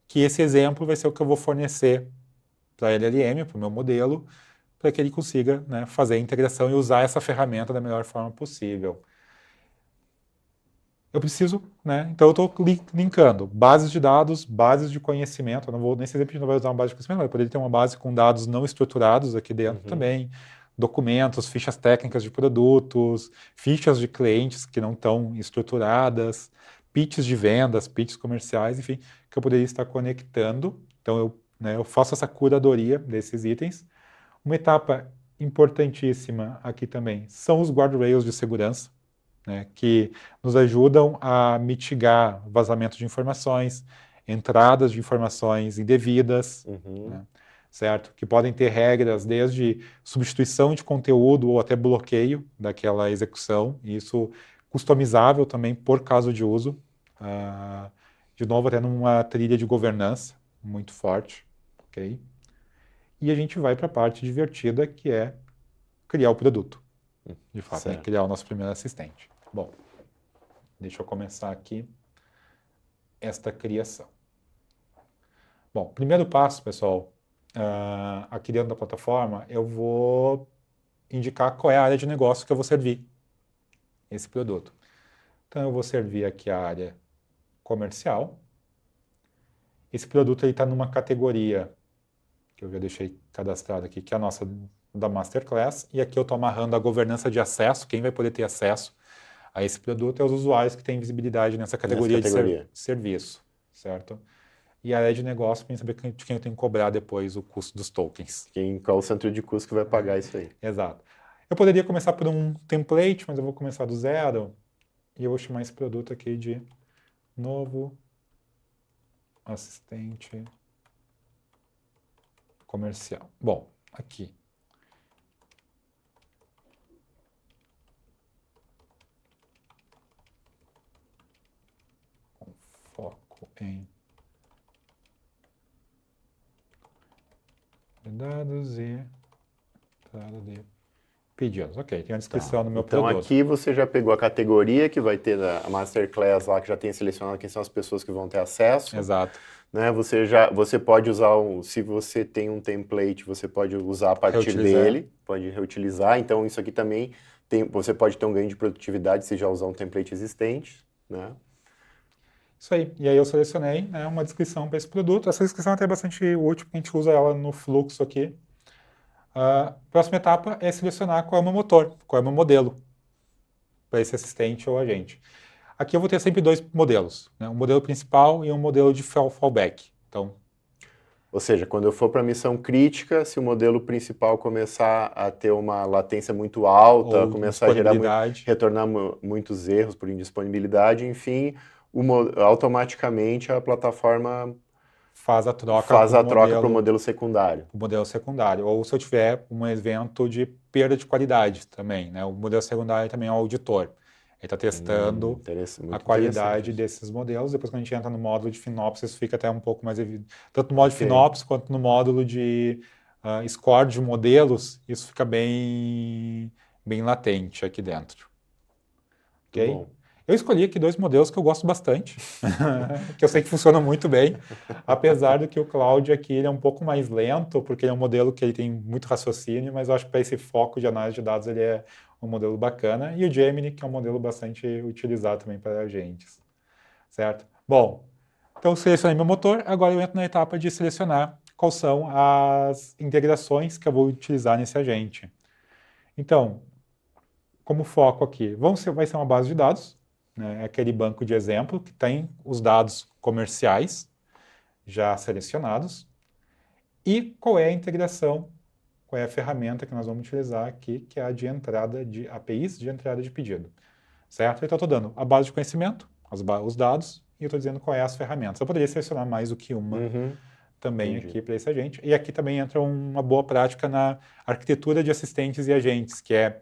que esse exemplo vai ser o que eu vou fornecer para a LLM, para o meu modelo, para que ele consiga, né, fazer a integração e usar essa ferramenta da melhor forma possível. Eu preciso, né? Então eu estou linkando bases de dados, bases de conhecimento. Eu não vou, nesse exemplo a gente não vai usar uma base de conhecimento, mas poderia ter uma base com dados não estruturados aqui dentro também, documentos, fichas técnicas de produtos, fichas de clientes que não estão estruturadas, pitches de vendas, pitches comerciais, enfim, que eu poderia estar conectando. Então eu faço essa curadoria desses itens. Uma etapa importantíssima aqui também são os guardrails de segurança, né, que nos ajudam a mitigar vazamento de informações, entradas de informações indevidas, né, certo? Que podem ter regras desde substituição de conteúdo ou até bloqueio daquela execução, e isso customizável também por caso de uso, de novo até numa trilha de governança muito forte, ok? E a gente vai para a parte divertida, que é criar o produto, de fato, né, criar o nosso primeiro assistente. Bom, deixa eu começar aqui esta criação. Bom, primeiro passo, pessoal, aqui dentro da plataforma, eu vou indicar qual é a área de negócio que eu vou servir esse produto. Então, eu vou servir aqui a área comercial. Esse produto está numa categoria que eu já deixei cadastrado aqui, que é a nossa da Masterclass, e aqui eu estou amarrando a governança de acesso, quem vai poder ter acesso a esse produto é os usuários que têm visibilidade nessa categoria. De serviço, certo? E a área de negócio para saber de quem eu tenho que cobrar depois o custo dos tokens. Qual o centro de custo que vai pagar isso aí? Exato. Eu poderia começar por um template, mas eu vou começar do zero e eu vou chamar esse produto aqui de novo assistente comercial. Bom, aqui. Foco em dados e entrada de pedidos. Ok, tem a descrição no meu produto. Então aqui você já pegou a categoria que vai ter a Masterclass lá, que já tem selecionado quem são as pessoas que vão ter acesso. Exato. Né? Você pode usar, se você tem um template, você pode usar a partir dele, pode reutilizar. Então isso aqui também, você pode ter um ganho de produtividade se já usar um template existente, né? Isso aí. E aí eu selecionei, né, uma descrição para esse produto. Essa descrição é até bastante útil, porque a gente usa ela no fluxo aqui. A próxima etapa é selecionar qual é o meu motor, qual é o meu modelo. para esse assistente ou agente. Aqui eu vou ter sempre dois modelos, né? Um modelo principal e um modelo de fallback. Então, Ou seja, quando eu for para a missão crítica, se o modelo principal começar a ter uma latência muito alta, ou começar a gerar disponibilidade. retornar muitos erros por indisponibilidade, enfim, automaticamente a plataforma Faz a troca faz pro a troca para o modelo secundário. o modelo secundário. Ou se eu tiver um evento de perda de qualidade também, né? O modelo secundário também é o auditor. Ele está testando Muito a qualidade interessante. desses modelos. Depois, quando a gente entra no módulo de FinOps, isso fica até um pouco mais evidente. Tanto no módulo de FinOps quanto no módulo de score de modelos, isso fica bem latente aqui dentro. Ok? Bom. Eu escolhi aqui dois modelos que eu gosto bastante, que eu sei que funcionam muito bem, apesar do que o Cloud aqui ele é um pouco mais lento, porque ele é um modelo que ele tem muito raciocínio, mas eu acho que para esse foco de análise de dados ele é um modelo bacana, e o Gemini, que é um modelo bastante utilizado também para agentes, certo? Bom, então eu selecionei meu motor, agora eu entro na etapa de selecionar quais são as integrações que eu vou utilizar nesse agente. Então, como foco aqui, vai ser uma base de dados, né, aquele banco de exemplo que tem os dados comerciais já selecionados, e qual é a integração, qual é a ferramenta que nós vamos utilizar aqui, que é a de entrada de APIs de entrada de pedido, certo? Então eu estou dando a base de conhecimento, os dados, e eu estou dizendo qual é as ferramentas. Eu poderia selecionar mais do que uma também aqui para esse agente, e aqui também entra uma boa prática na arquitetura de assistentes e agentes, que é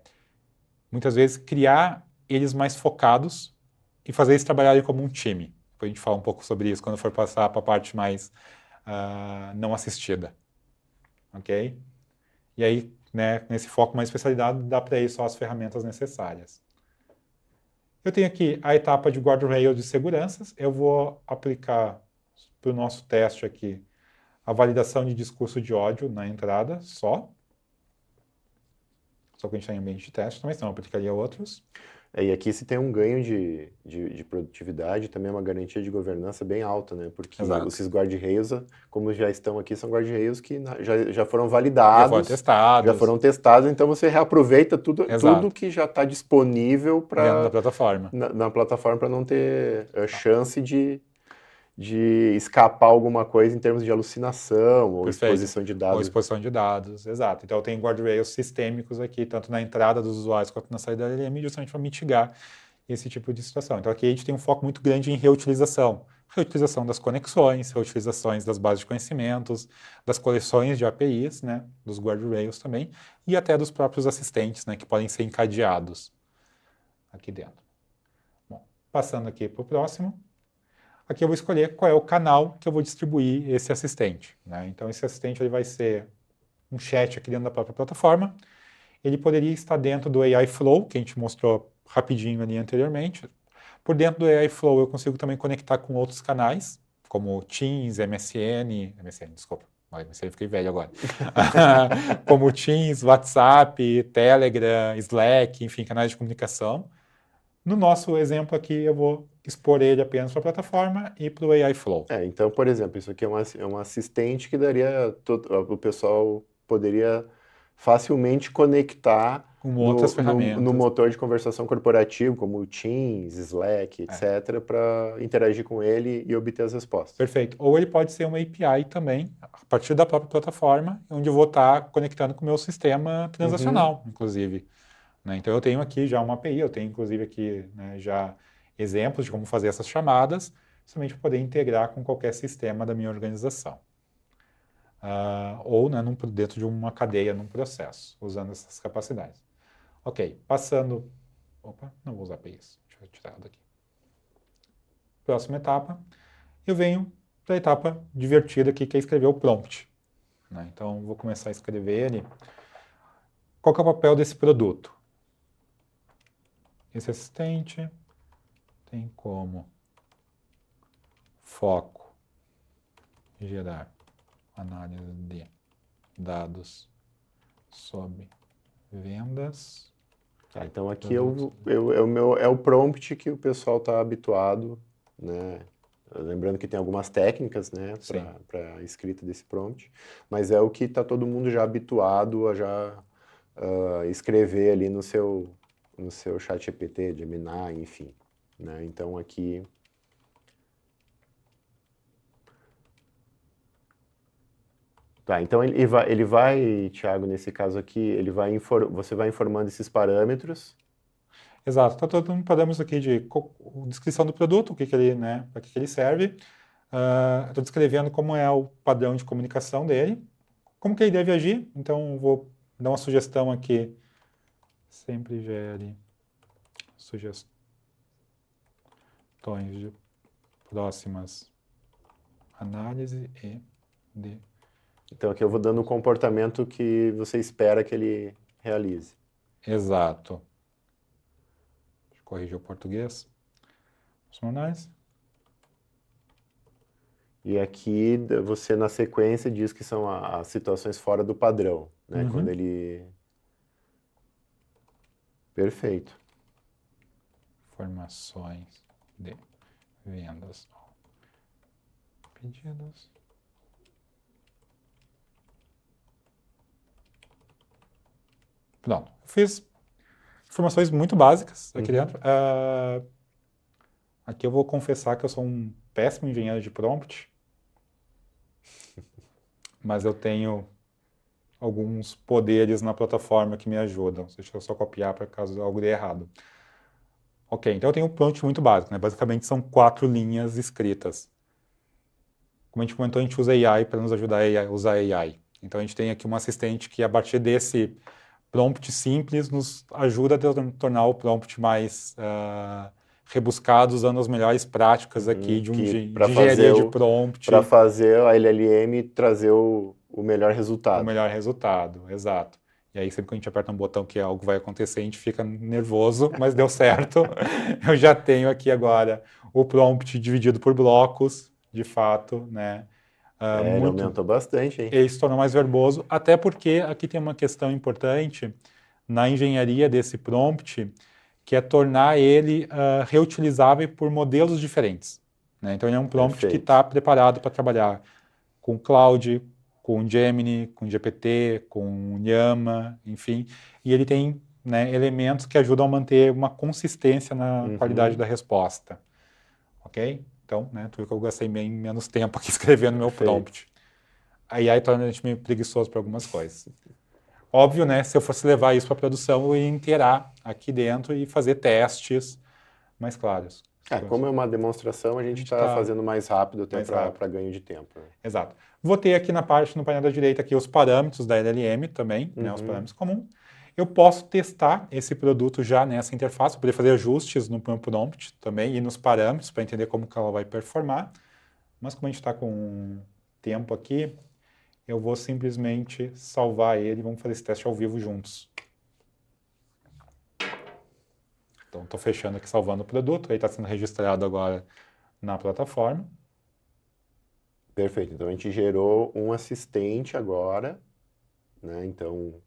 muitas vezes criar eles mais focados e fazer eles trabalharem como um time. Depois a gente fala um pouco sobre isso quando for passar para a parte mais não assistida. Ok? E aí, né, nesse foco mais especializado, dá para ir só as ferramentas necessárias. Eu tenho aqui a etapa de guardrail de seguranças. Eu vou aplicar para o nosso teste aqui a validação de discurso de ódio na entrada só. Só que a gente está em ambiente de teste também, senão eu aplicaria outros. E aqui se tem um ganho de produtividade, também é uma garantia de governança bem alta, né? Porque esses guardrails, como já estão aqui, são guardrails que já foram validados, já foram testados, então você reaproveita tudo que já está disponível dentro da plataforma. Na plataforma para não ter chance de escapar alguma coisa em termos de alucinação ou exposição de dados. Ou exposição de dados, exato. Então eu tenho guardrails sistêmicos aqui, tanto na entrada dos usuários quanto na saída da LLM, justamente para mitigar esse tipo de situação. Então aqui a gente tem um foco muito grande em reutilização. Reutilização das conexões, reutilizações das bases de conhecimentos, das coleções de APIs, né, dos guardrails também, e até dos próprios assistentes, né, que podem ser encadeados aqui dentro. Bom, passando aqui para o próximo. Aqui eu vou escolher qual é o canal que eu vou distribuir esse assistente, né? Então, esse assistente ele vai ser um chat aqui dentro da própria plataforma. Ele poderia estar dentro do AI Flow, que a gente mostrou rapidinho ali anteriormente. Por dentro do AI Flow, eu consigo também conectar com outros canais, como Teams, MSN, desculpa, MSN fiquei velho agora. Como Teams, WhatsApp, Telegram, Slack, enfim, canais de comunicação. No nosso exemplo aqui, eu vou expor ele apenas para a plataforma e para o AI Flow. Então, por exemplo, isso aqui é um assistente que daria... o pessoal poderia facilmente conectar com outras ferramentas. No motor de conversação corporativo, como o Teams, Slack, etc., para interagir com ele e obter as respostas. Perfeito. Ou ele pode ser uma API também, a partir da própria plataforma, onde eu vou estar conectando com o meu sistema transacional, inclusive. Né? Então, eu tenho aqui já uma API, eu tenho, inclusive, aqui já exemplos de como fazer essas chamadas, somente para poder integrar com qualquer sistema da minha organização. Ou dentro de uma cadeia, num processo, usando essas capacidades. Ok, passando... Opa, não vou usar APIs. Deixa eu tirar daqui. Próxima etapa, eu venho para a etapa divertida aqui, que é escrever o prompt. Né? Então, vou começar a escrever ele. Qual que é o papel desse produto? Esse assistente tem como foco gerar análise de dados sobre vendas. Então aqui é o prompt que o pessoal está habituado, né? Lembrando que tem algumas técnicas, né, para escrita desse prompt, mas é o que está todo mundo já habituado a já escrever ali no seu no seu ChatGPT, Gemini, enfim, né? Então aqui tá, então ele vai, Thiago, nesse caso aqui, você vai informando esses parâmetros. Exato. Então, parâmetros aqui de descrição do produto, o que que ele, né, para que ele serve. Estou descrevendo como é o padrão de comunicação dele, como que ele deve agir. Então, vou dar uma sugestão aqui. Sempre gere sugestões de próximas análises e de... Então aqui eu vou dando o comportamento que você espera que ele realize. Exato. Deixa eu corrigir o português. Próxima análise. E aqui você, na sequência, diz que são as situações fora do padrão, né? Quando ele... Perfeito. Informações de vendas. Pedidos. Pronto. Eu fiz informações muito básicas aqui dentro. Aqui eu vou confessar que eu sou um péssimo engenheiro de prompt. Mas eu tenho alguns poderes na plataforma que me ajudam. Deixa eu só copiar para caso algo dê errado. Ok, então eu tenho um prompt muito básico, né? Basicamente são 4 linhas escritas. Como a gente comentou, a gente usa AI para nos ajudar a usar AI. Então a gente tem aqui um assistente que, a partir desse prompt simples, nos ajuda a tornar o prompt mais rebuscado, usando as melhores práticas aqui de engenharia de prompt. Para fazer a LLM trazer o melhor resultado. O melhor resultado, exato. E aí, sempre que a gente aperta um botão que algo vai acontecer, a gente fica nervoso, mas deu certo. Eu já tenho aqui agora o prompt dividido por blocos, de fato, né? Ele aumentou bastante, hein? Ele se tornou mais verboso, até porque aqui tem uma questão importante na engenharia desse prompt, que é tornar ele reutilizável por modelos diferentes, né? Então, ele é um prompt que está preparado para trabalhar com cloud, com Gemini, com GPT, com Llama, enfim. E ele tem, né, elementos que ajudam a manter uma consistência na qualidade da resposta. Ok? Então, né, tu viu que eu gastei bem menos tempo aqui escrevendo meu prompt. A AI torna a gente meio preguiçoso para algumas coisas. Óbvio, né, se eu fosse levar isso para a produção, eu ia inteirar aqui dentro e fazer testes mais claros. Como é uma demonstração, a gente está fazendo mais rápido até para ganho de tempo. Né? Exato. Vou ter aqui no painel da direita, aqui os parâmetros da LLM também, né, os parâmetros comuns. Eu posso testar esse produto já nessa interface, poder fazer ajustes no prompt também e nos parâmetros para entender como que ela vai performar. Mas como a gente está com tempo aqui, eu vou simplesmente salvar ele e vamos fazer esse teste ao vivo juntos. Então, estou fechando aqui, salvando o produto, aí está sendo registrado agora na plataforma. Perfeito, então a gente gerou um assistente agora, né, então...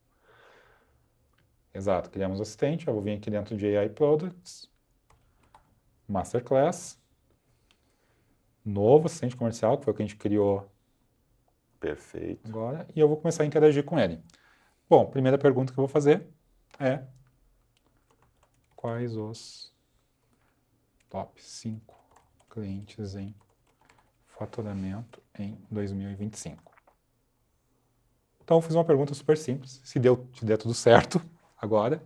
Exato, criamos o assistente, eu vou vir aqui dentro de AI Products, Masterclass, novo assistente comercial, que foi o que a gente criou. Perfeito. Agora, e eu vou começar a interagir com ele. Bom, primeira pergunta que eu vou fazer é: quais os top 5 clientes em faturamento em 2025? Então, eu fiz uma pergunta super simples. Se der tudo certo agora,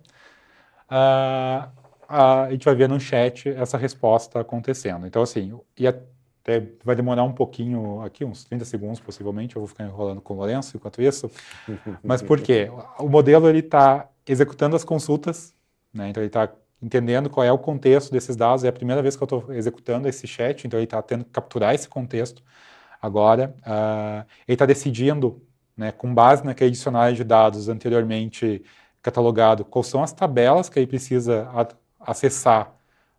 a gente vai ver no chat essa resposta acontecendo. Então, assim, até vai demorar um pouquinho aqui, uns 30 segundos possivelmente, eu vou ficar enrolando com o Lourenço enquanto isso. Mas por quê? O modelo está executando as consultas, né? Então ele está entendendo qual é o contexto desses dados. É a primeira vez que eu estou executando esse chat, então ele está tendo que capturar esse contexto agora. Ele está decidindo, né, com base naquele dicionário de dados anteriormente catalogado, quais são as tabelas que ele precisa acessar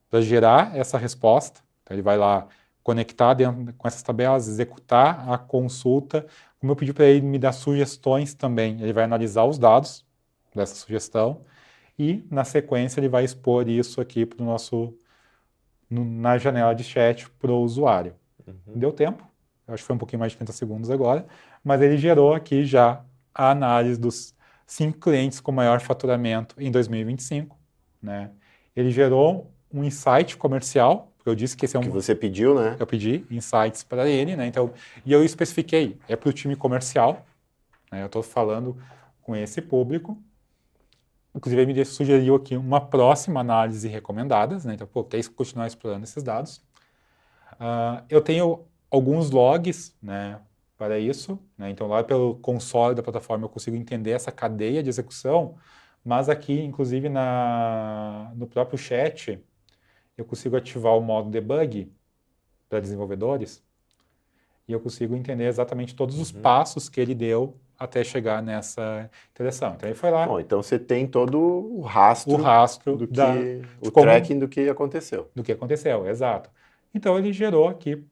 para gerar essa resposta. Então ele vai lá conectar com essas tabelas, executar a consulta. Como eu pedi para ele me dar sugestões também, ele vai analisar os dados dessa sugestão e, na sequência, ele vai expor isso aqui para o na janela de chat para o usuário. Deu tempo, eu acho que foi um pouquinho mais de 30 segundos agora, mas ele gerou aqui já a análise dos 5 clientes com maior faturamento em 2025. né? Ele gerou um insight comercial, porque eu disse que esse é Que você pediu, né? eu pedi insights para ele, né? Então, e eu especifiquei, é para o time comercial, né? Eu estou falando com esse público. Inclusive, ele me sugeriu aqui uma próxima análise recomendadas, né? Então, pô, quer continuar explorando esses dados. Eu tenho alguns logs, né, para isso, né? Então, lá pelo console da plataforma eu consigo entender essa cadeia de execução, mas aqui, inclusive, no próprio chat, eu consigo ativar o modo debug para desenvolvedores e eu consigo entender exatamente todos os passos que ele deu até chegar nessa interação. Então, ele foi lá, Bom, então você tem todo o rastro rastro o como- tracking do que aconteceu. do que aconteceu, exato. Então, ele gerou aqui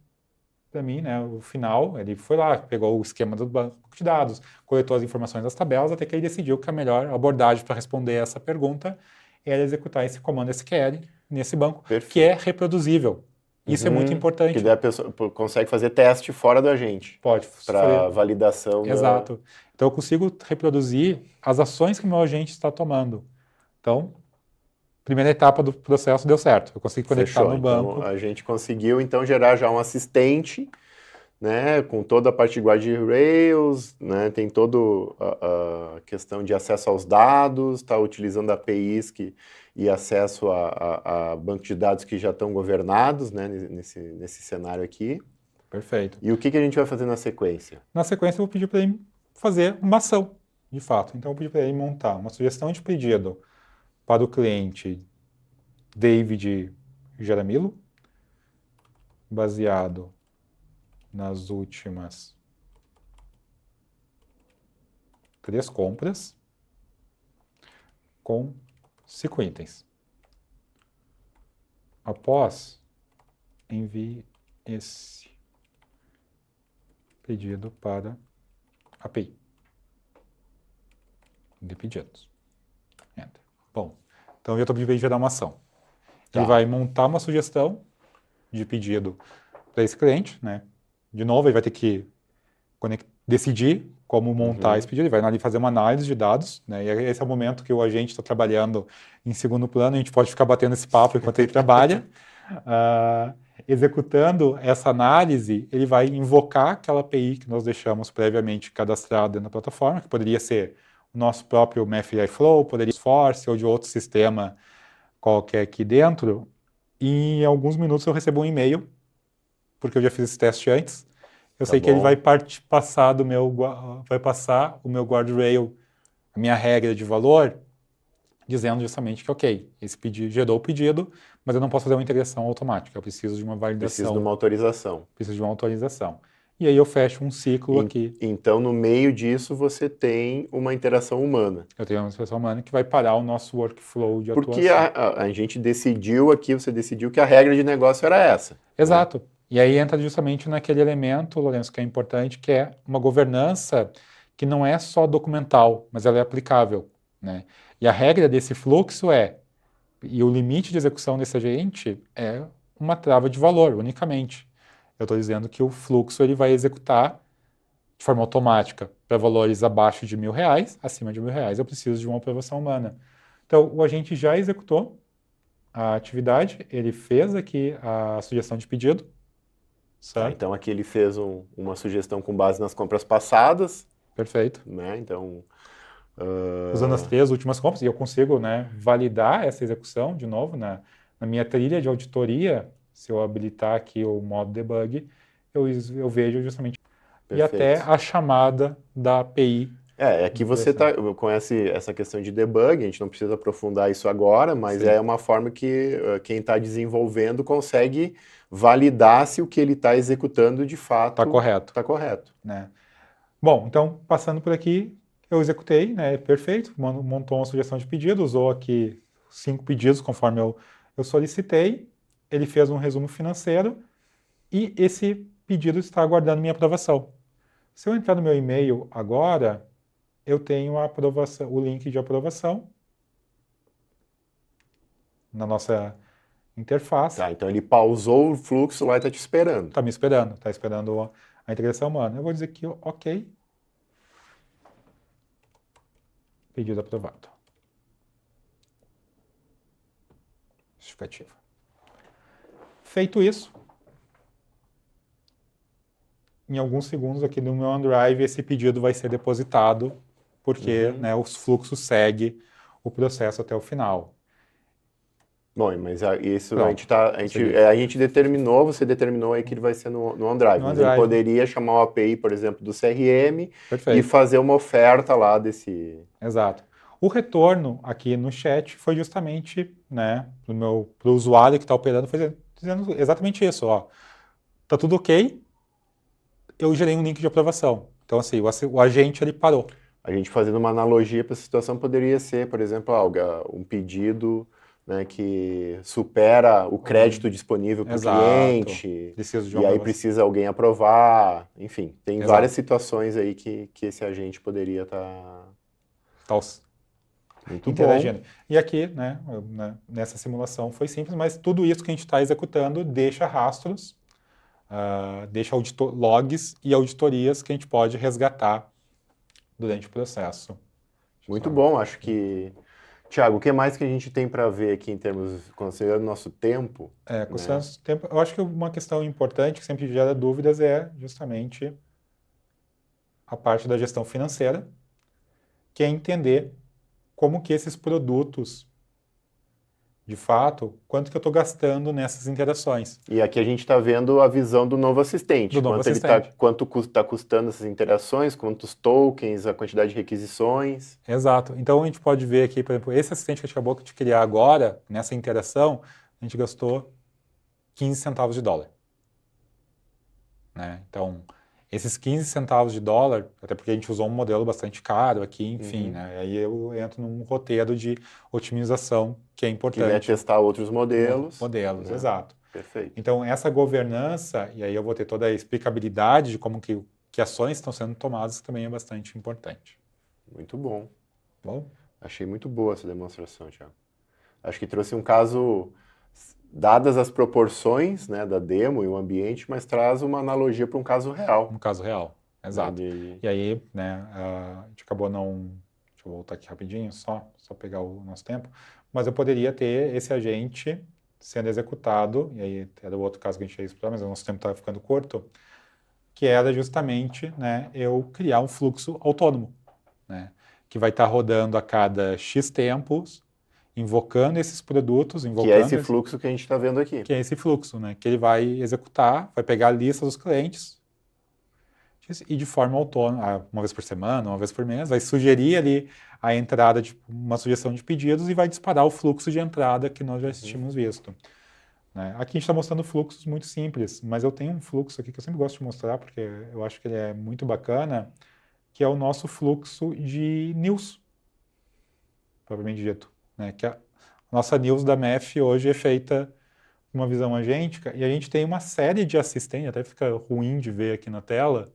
para mim, né, o final, ele foi lá, pegou o esquema do banco de dados, coletou as informações das tabelas, até que ele decidiu que a melhor abordagem para responder essa pergunta era executar esse comando SQL nesse banco, Perfeito. que é reproduzível. Isso é muito importante. Que daí a pessoa consegue fazer teste fora do agente. Pode Para fazer- validação Exato. Então eu consigo reproduzir as ações que o meu agente está tomando. Então, primeira etapa do processo deu certo. Eu consegui conectar Fechou. no banco. Então a gente conseguiu então gerar já um assistente, né, com toda a parte de guardrails, né, tem toda a questão de acesso aos dados, está utilizando APIs e acesso a banco de dados que já estão governados, né, nesse cenário aqui. Perfeito. E o que a gente vai fazer na sequência? Na sequência, eu vou pedir para ele fazer uma ação, de fato. Então, eu vou pedir para ele montar uma sugestão de pedido para o cliente David Jaramillo, baseado nas últimas 3 compras, com 5 itens. Após, envie esse pedido para a API de pedidos. Enter. Bom, então eu já estou pedindo para ele gerar uma ação. Ele vai montar uma sugestão de pedido para esse cliente, né? De novo, ele vai ter que decidir como montar esse pedido, ele vai ali fazer uma análise de dados, né? E esse é o momento que o agente está trabalhando em segundo plano, a gente pode ficar batendo esse papo enquanto ele trabalha. Executando essa análise, ele vai invocar aquela API que nós deixamos previamente cadastrada na plataforma, que poderia ser o nosso próprio MathAI Flow, poderia ser Force ou de outro sistema qualquer aqui dentro, e em alguns minutos eu recebo um e-mail, porque eu já fiz esse teste antes. Eu sei que ele vai passar o meu guardrail, a minha regra de valor, dizendo justamente que, ok, esse pedido gerou o pedido, mas eu não posso fazer uma integração automática, eu preciso de uma validação. Preciso de uma autorização. Preciso de uma autorização. E aí eu fecho um ciclo aqui. Então, no meio disso, você tem uma interação humana. Eu tenho uma interação humana que vai parar o nosso workflow de atuação. Porque a gente decidiu aqui, você decidiu que a regra de negócio era essa. Exato. Né? E aí entra justamente naquele elemento, Lourenço, que é importante, que é uma governança que não é só documental, mas ela é aplicável, né? E a regra desse fluxo e o limite de execução desse agente é uma trava de valor, unicamente. Eu estou dizendo que o fluxo ele vai executar de forma automática para valores abaixo de R$1.000, acima de R$1.000 eu preciso de uma aprovação humana. Então, o agente já executou a atividade, ele fez aqui a sugestão de pedido. Certo? Então, aqui ele fez uma sugestão com base nas compras passadas. Perfeito. Né? Então, usando as 3 últimas compras, e eu consigo, né, validar essa execução de novo na minha trilha de auditoria. Se eu habilitar aqui o modo debug, eu vejo justamente. Perfeito. E até a chamada da API. Aqui você conhece essa questão de debug, a gente não precisa aprofundar isso agora, mas é uma forma que quem está desenvolvendo consegue validar se o que ele está executando de fato está correto. Né? Bom, então, passando por aqui, eu executei, né, perfeito, montou uma sugestão de pedido, usou aqui 5 pedidos conforme eu solicitei, ele fez um resumo financeiro e esse pedido está aguardando minha aprovação. Se eu entrar no meu e-mail agora, eu tenho a aprovação, o link de aprovação na nossa interface. Tá, então ele pausou o fluxo lá e está te esperando. Está me esperando, está esperando a integração humana. Eu vou dizer aqui, ok. Pedido aprovado. justificativa. Feito isso, em alguns segundos aqui no meu OneDrive, esse pedido vai ser depositado, porque né, o fluxo segue o processo até o final. Bom, mas isso Pronto, a gente determinou, você determinou aí que ele vai ser no OneDrive, No mas ele OneDrive. poderia chamar uma API, por exemplo, do CRM e Perfeito. fazer uma oferta lá desse... Exato. O retorno aqui no chat foi justamente, né, pro usuário que está operando, foi dizendo exatamente isso, ó. Tá tudo ok, eu gerei um link de aprovação. Então, assim, o agente, ele parou. A gente fazendo uma analogia para essa situação poderia ser, por exemplo, um pedido, né, que supera o crédito disponível para o Exato. cliente, Preciso de e uma aí aprovação. precisa alguém aprovar, enfim, tem Exato. várias situações aí que esse agente poderia estar muito interagindo. bom. E aqui, né, nessa simulação foi simples, mas tudo isso que a gente está executando deixa rastros, deixa logs e auditorias que a gente pode resgatar durante o processo. Muito bom, acho que... Tiago, o que mais que a gente tem para ver aqui em termos, considerando nosso tempo? Considerando o tempo, eu acho que uma questão importante que sempre gera dúvidas é justamente a parte da gestão financeira, que é entender como que esses produtos, de fato, quanto que eu estou gastando nessas interações. E aqui a gente está vendo a visão do novo assistente. Do novo quanto assistente. Quanto está custando essas interações, quantos tokens, a quantidade de requisições. Exato. Então a gente pode ver aqui, por exemplo, esse assistente que a gente acabou de criar agora, nessa interação, a gente gastou 15 centavos de dólar. Né? Então, esses 15 centavos de dólar, até porque a gente usou um modelo bastante caro aqui, enfim, né? Aí eu entro num roteiro de otimização que é importante. Quiser testar outros modelos. Modelos, né? exato. Perfeito. Então, essa governança, e aí eu vou ter toda a explicabilidade de como que ações estão sendo tomadas, que também é bastante importante. Muito bom. Bom? Achei muito boa essa demonstração, Thiago. Acho que trouxe um caso, dadas as proporções, né, da demo e o ambiente, mas traz uma analogia para um caso real. Um caso real, exato. E aí, né, a gente acabou não... Deixa eu voltar aqui rapidinho, só pegar o nosso tempo. Mas eu poderia ter esse agente sendo executado, e aí era o outro caso que a gente ia explorar, mas o nosso tempo estava ficando curto, que era justamente, né, eu criar um fluxo autônomo, né, que vai estar rodando a cada X tempos, invocando esses produtos, que é esse fluxo que a gente está vendo aqui. Que é esse fluxo, né, que ele vai executar, vai pegar a lista dos clientes e de forma autônoma, uma vez por semana, uma vez por mês, vai sugerir ali a entrada de uma sugestão de pedidos e vai disparar o fluxo de entrada que nós já tínhamos visto. Né? Aqui a gente está mostrando fluxos muito simples, mas eu tenho um fluxo aqui que eu sempre gosto de mostrar, porque eu acho que ele é muito bacana, que é o nosso fluxo de news, propriamente dito. Né? Que a nossa news da MEF hoje é feita com uma visão agêntica, e a gente tem uma série de assistentes, até fica ruim de ver aqui na tela,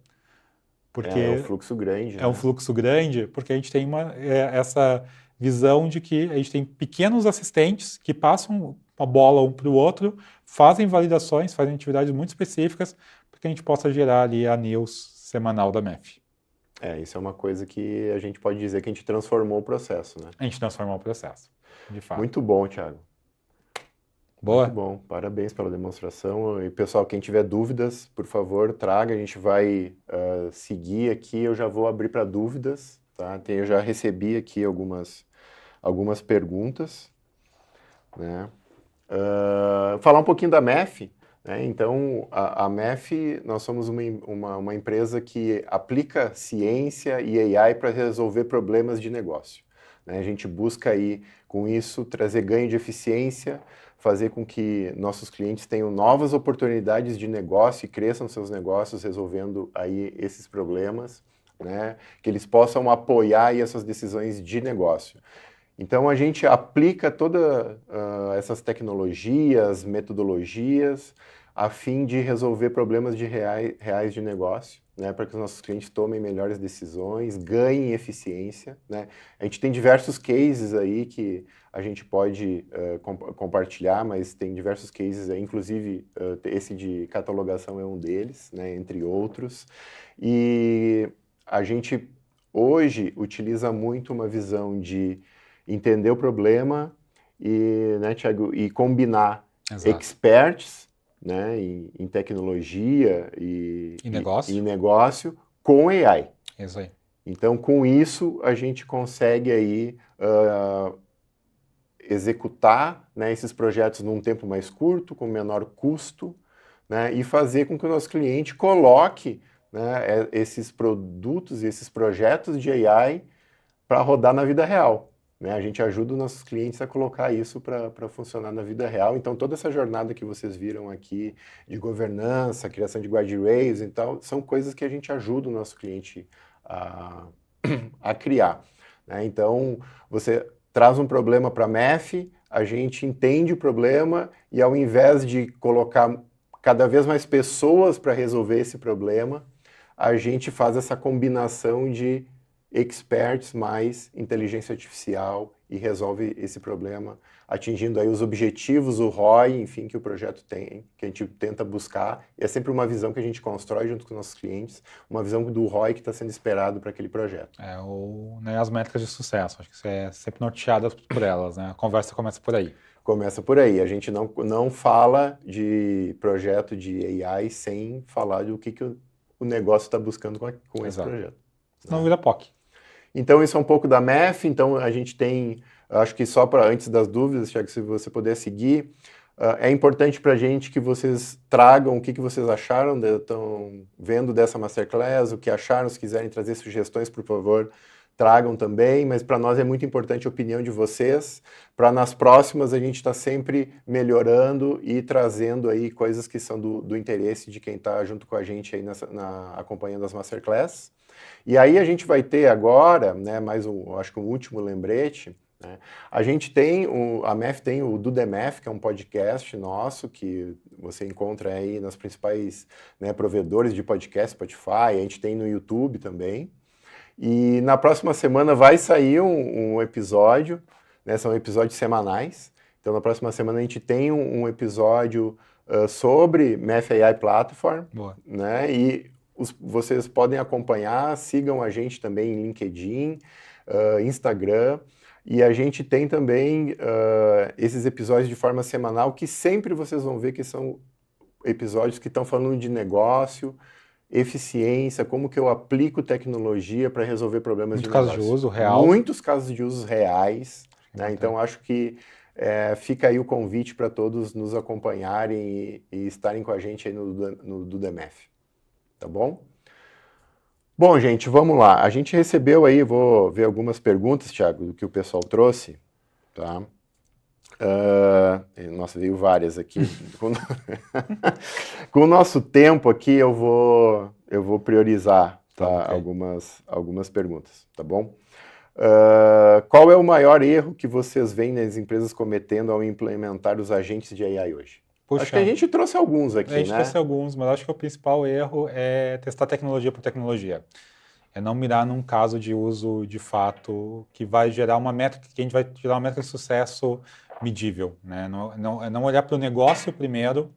porque é um fluxo grande. É um fluxo grande, porque a gente tem essa visão de que a gente tem pequenos assistentes que passam uma bola um para o outro, fazem validações, fazem atividades muito específicas, para que a gente possa gerar ali a news semanal da MEF. Isso é uma coisa que a gente pode dizer que a gente transformou o processo, né? A gente transformou o processo, de fato. Muito bom, Thiago. Boa. Muito bom, parabéns pela demonstração. E pessoal, quem tiver dúvidas, por favor, traga. A gente vai seguir aqui. Eu já vou abrir para dúvidas, tá? Eu já recebi aqui algumas perguntas, né? Falar um pouquinho da MEF. Né? Então, a MEF, nós somos uma empresa que aplica ciência e AI para resolver problemas de negócio. Né? A gente busca aí, com isso, trazer ganho de eficiência, fazer com que nossos clientes tenham novas oportunidades de negócio e cresçam seus negócios resolvendo aí esses problemas, né? Que eles possam apoiar aí essas decisões de negócio. Então, a gente aplica todas essas tecnologias, metodologias, a fim de resolver problemas reais de negócio, né, para que os nossos clientes tomem melhores decisões, ganhem eficiência. Né? A gente tem diversos cases aí que a gente pode compartilhar, mas tem diversos cases aí, inclusive esse de catalogação é um deles, né, entre outros. E a gente hoje utiliza muito uma visão de entender o problema e, né, Thiago, e combinar Exato. experts, né, em tecnologia E negócio. e negócio com AI. Isso aí. Então, com isso, a gente consegue aí executar, né, esses projetos num tempo mais curto, com menor custo, né, e fazer com que o nosso cliente coloque, né, esses produtos e esses projetos de AI para rodar na vida real. Né? A gente ajuda os nossos clientes a colocar isso para funcionar na vida real. Então, toda essa jornada que vocês viram aqui de governança, criação de guardrails, então, são coisas que a gente ajuda o nosso cliente a criar. Né? Então, você traz um problema para a MEF, a gente entende o problema e, ao invés de colocar cada vez mais pessoas para resolver esse problema, a gente faz essa combinação de experts mais inteligência artificial e resolve esse problema, atingindo aí os objetivos, o ROI, enfim, que o projeto tem, que a gente tenta buscar. E é sempre uma visão que a gente constrói junto com os nossos clientes, uma visão do ROI que está sendo esperado para aquele projeto. Né, as métricas de sucesso, acho que isso é sempre norteado por elas, né? A conversa começa por aí. Começa por aí. A gente não fala de projeto de AI sem falar do que o negócio está buscando com esse projeto. Senão vira POC. Então, isso é um pouco da MEF. Então, a gente tem, acho que só para antes das dúvidas, Thiago, se você puder seguir, é importante para a gente que vocês tragam o que vocês acharam, estão vendo dessa Masterclass, o que acharam, se quiserem trazer sugestões, por favor, tragam também, mas para nós é muito importante a opinião de vocês, para nas próximas a gente estar sempre melhorando e trazendo aí coisas que são do interesse de quem está junto com a gente aí acompanhando as Masterclass. E aí a gente vai ter agora, né, acho que um último lembrete, né, a gente tem, a MEF tem o do DMF, que é um podcast nosso, que você encontra aí nas principais, né, provedores de podcast, Spotify, a gente tem no YouTube também. E na próxima semana vai sair um episódio, né, são episódios semanais. Então na próxima semana a gente tem um episódio sobre MEF AI Platform. Boa. Né, e vocês podem acompanhar, sigam a gente também em LinkedIn, Instagram, e a gente tem também esses episódios de forma semanal que sempre vocês vão ver que são episódios que estão falando de negócio, eficiência, como que eu aplico tecnologia para resolver problemas de negócio. Muitos casos de uso real. Muitos casos de usos reais. Né? Então, acho que fica aí o convite para todos nos acompanharem e estarem com a gente aí no DMF. Tá bom? Bom, gente, vamos lá. A gente recebeu aí, vou ver algumas perguntas, Thiago, do que o pessoal trouxe. Tá? Nossa, veio várias aqui. Com o nosso tempo aqui, eu vou priorizar, tá? Okay. Algumas perguntas, tá bom? Qual é o maior erro que vocês veem nas empresas cometendo ao implementar os agentes de AI hoje? Puxa, acho que a gente trouxe alguns aqui, né? A gente trouxe alguns, mas acho que o principal erro é testar tecnologia por tecnologia. É não mirar num caso de uso de fato que vai gerar uma métrica, que a gente vai gerar uma métrica de sucesso medível, né? Não olhar para o negócio primeiro,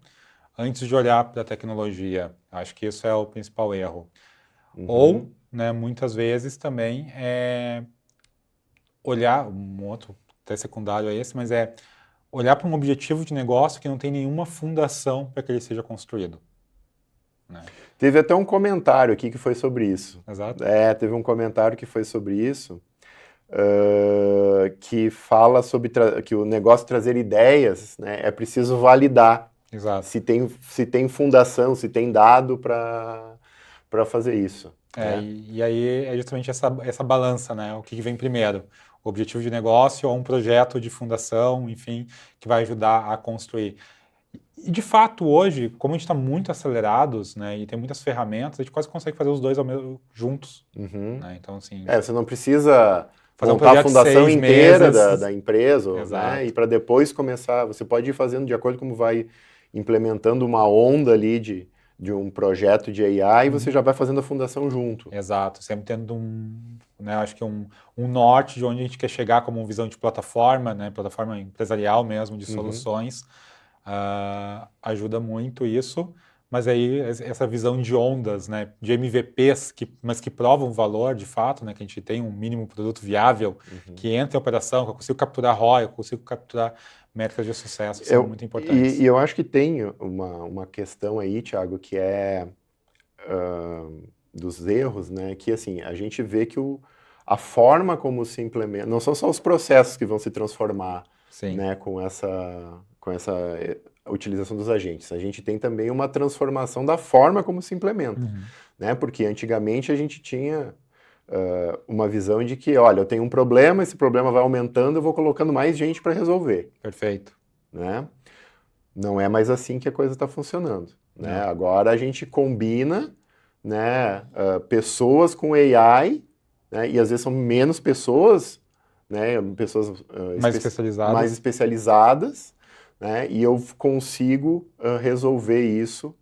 antes de olhar para a tecnologia. Acho que isso é o principal erro. Uhum. Ou, né, muitas vezes também olhar, um outro até secundário a esse, mas olhar para um objetivo de negócio que não tem nenhuma fundação para que ele seja construído. Né? Teve até um comentário aqui que foi sobre isso. Exato. Teve um comentário que foi sobre isso, que fala sobre que o negócio trazer ideias, né, é preciso validar. Exato. Se tem fundação, se tem dado para fazer isso. Né? E aí é justamente essa balança, né? O que vem primeiro? O objetivo de negócio ou um projeto de fundação, enfim, que vai ajudar a construir. E, de fato, hoje, como a gente está muito acelerados, né, e tem muitas ferramentas, a gente quase consegue fazer os dois juntos. Uhum. Né? Então, assim... você não precisa fazer montar a fundação inteira da empresa, né, e para depois começar. Você pode ir fazendo de acordo com como vai implementando uma onda ali de um projeto de AI e você já vai fazendo a fundação junto. Exato, sempre tendo acho que um norte de onde a gente quer chegar como visão de plataforma, né, plataforma empresarial mesmo, de soluções, ajuda muito isso, mas aí essa visão de ondas, né, de MVPs, mas que provam valor de fato, né, que a gente tem um mínimo produto viável, que entra em operação, que eu consigo capturar ROI, eu consigo capturar métricas de sucesso, que são muito importantes. E eu acho que tem uma questão aí, Thiago, que é dos erros, né? Que assim, a gente vê que a forma como se implementa, não são só os processos que vão se transformar, Sim. né, com essa utilização dos agentes. A gente tem também uma transformação da forma como se implementa, né? Porque antigamente a gente tinha uma visão de que, olha, eu tenho um problema, esse problema vai aumentando, eu vou colocando mais gente para resolver. Perfeito. Né? Não é mais assim que a coisa está funcionando. Né? Não. Agora a gente combina, né, pessoas com AI, né, e às vezes são menos pessoas, né, pessoas mais especializadas, né, e eu consigo resolver isso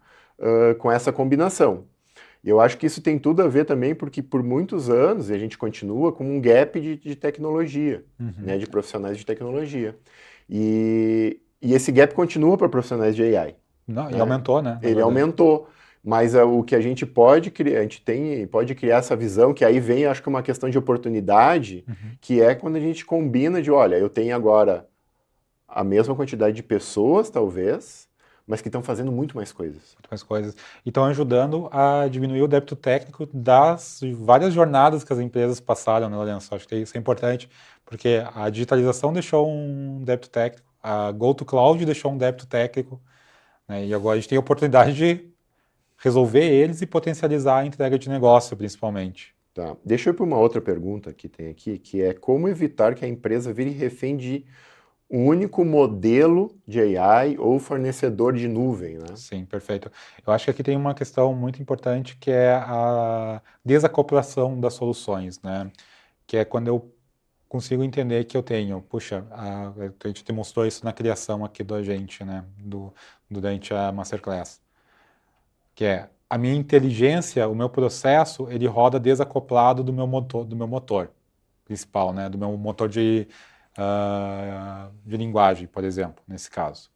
com essa combinação. E eu acho que isso tem tudo a ver também porque por muitos anos, e a gente continua com um gap de tecnologia, né, de profissionais de tecnologia. E esse gap continua para profissionais de AI. Não, e aumentou, né? Ele aumentou. Mas o que a gente pode criar, pode criar essa visão, que aí vem, acho que uma questão de oportunidade, que é quando a gente combina de, olha, eu tenho agora a mesma quantidade de pessoas, talvez, mas que estão fazendo muito mais coisas. Muito mais coisas. E estão ajudando a diminuir o débito técnico das várias jornadas que as empresas passaram, né, Lourenço? Acho que isso é importante, porque a digitalização deixou um débito técnico, a Go-to-Cloud deixou um débito técnico, né, e agora a gente tem a oportunidade de resolver eles e potencializar a entrega de negócio, principalmente. Tá. Deixa eu ir para uma outra pergunta que tem aqui, que é como evitar que a empresa vire refém de um único modelo de AI ou fornecedor de nuvem, né? Sim, perfeito. Eu acho que aqui tem uma questão muito importante que é a desacoplação das soluções, né? Que é quando eu consigo entender que eu tenho, puxa, a gente demonstrou isso na criação aqui do agente, né? Durante a Masterclass. Que é a minha inteligência, o meu processo, ele roda desacoplado do meu motor principal, né? Do meu motor de linguagem, por exemplo, nesse caso.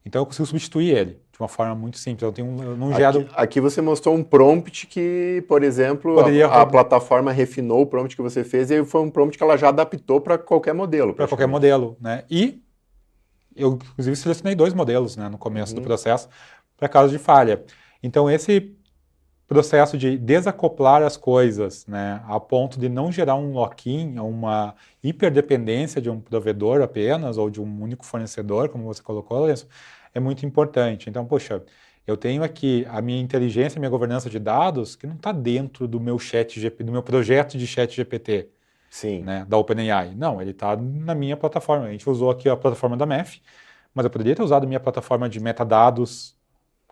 Então eu consigo substituir ele de uma forma muito simples. Eu não gero... Aqui você mostrou um prompt que, por exemplo, a plataforma refinou o prompt que você fez e foi um prompt que ela já adaptou para qualquer modelo. Para qualquer modelo, né? E eu, inclusive, selecionei 2 modelos, né, no começo do processo para caso de falha. Então esse processo de desacoplar as coisas, né, a ponto de não gerar um lock-in, uma hiperdependência de um provedor apenas, ou de um único fornecedor, como você colocou, Lourenço, é muito importante. Então, poxa, eu tenho aqui a minha inteligência, a minha governança de dados, que não está dentro do meu do meu projeto de chat GPT, Sim. Né, da OpenAI. Não, ele está na minha plataforma. A gente usou aqui a plataforma da MEF, mas eu poderia ter usado a minha plataforma de metadados,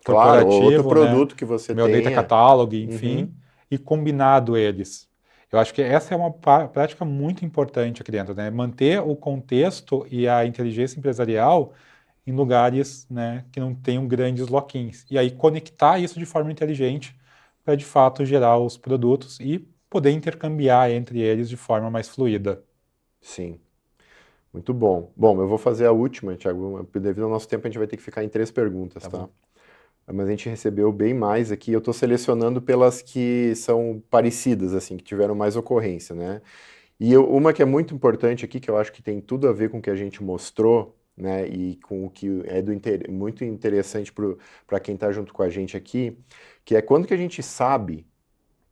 claro, outro produto, né, que você meu tenha. Data Catalog, enfim, e combinado eles. Eu acho que essa é uma prática muito importante aqui dentro, né? Manter o contexto e a inteligência empresarial em lugares, né, que não tenham grandes lock-ins. E aí conectar isso de forma inteligente para, de fato, gerar os produtos e poder intercambiar entre eles de forma mais fluida. Sim. Muito bom. Bom, eu vou fazer a última, Thiago. Devido ao nosso tempo, a gente vai ter que ficar em 3 perguntas, tá? Mas a gente recebeu bem mais aqui. Eu estou selecionando pelas que são parecidas, assim, que tiveram mais ocorrência, né? E uma que é muito importante aqui, que eu acho que tem tudo a ver com o que a gente mostrou, né? E com o que é muito interessante para quem está junto com a gente aqui, que é quando que a gente sabe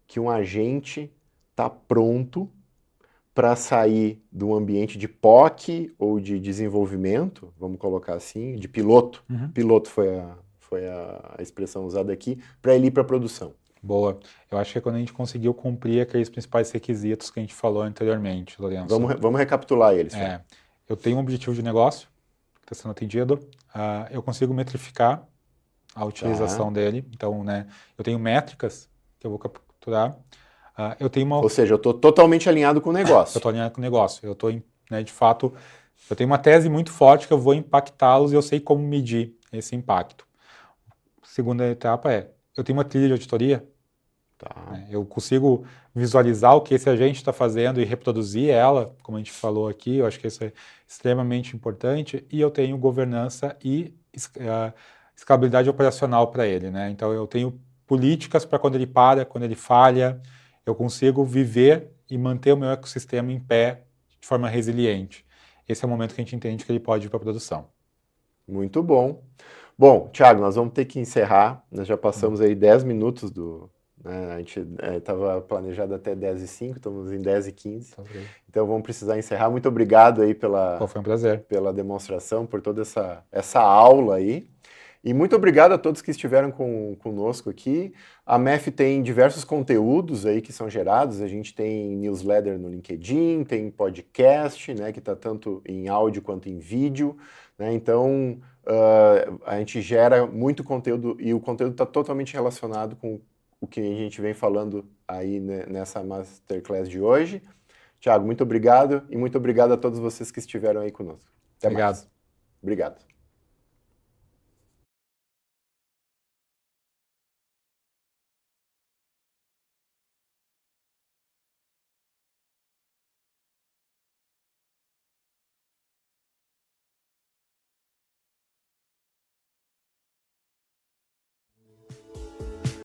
que um agente está pronto para sair do ambiente de POC ou de desenvolvimento, vamos colocar assim, de piloto. Piloto foi a expressão usada aqui, para ele ir para a produção. Boa. Eu acho que é quando a gente conseguiu cumprir aqueles principais requisitos que a gente falou anteriormente, Lourenço. Vamos recapitular eles. Eu tenho um objetivo de negócio que está sendo atendido, eu consigo metrificar a utilização dele, então, né, eu tenho métricas que eu vou capturar. Eu tenho Ou seja, eu estou totalmente alinhado com o negócio. Eu estou alinhado com o negócio. Eu estou, né, de fato, eu tenho uma tese muito forte que eu vou impactá-los e eu sei como medir esse impacto. Segunda etapa eu tenho uma trilha de auditoria, né, eu consigo visualizar o que esse agente está fazendo e reproduzir ela, como a gente falou aqui, eu acho que isso é extremamente importante, e eu tenho governança e escalabilidade operacional para ele, né? Então eu tenho políticas para quando ele para, quando ele falha, eu consigo viver e manter o meu ecossistema em pé de forma resiliente. Esse é o momento que a gente entende que ele pode ir para a produção. Muito bom. Bom, Thiago, nós vamos ter que encerrar. Nós já passamos aí 10 minutos né, a gente estava planejado até 10h05, estamos em 10h15. Então vamos precisar encerrar. Muito obrigado aí Foi um prazer. pela demonstração, por toda essa aula aí. E muito obrigado a todos que estiveram conosco aqui. A MEF tem diversos conteúdos aí que são gerados. A gente tem newsletter no LinkedIn, tem podcast, né, que está tanto em áudio quanto em vídeo, né? Então, a gente gera muito conteúdo e o conteúdo está totalmente relacionado com o que a gente vem falando aí, né, nessa Masterclass de hoje. Thiago, muito obrigado e muito obrigado a todos vocês que estiveram aí conosco. Até mais. Obrigado. Obrigado.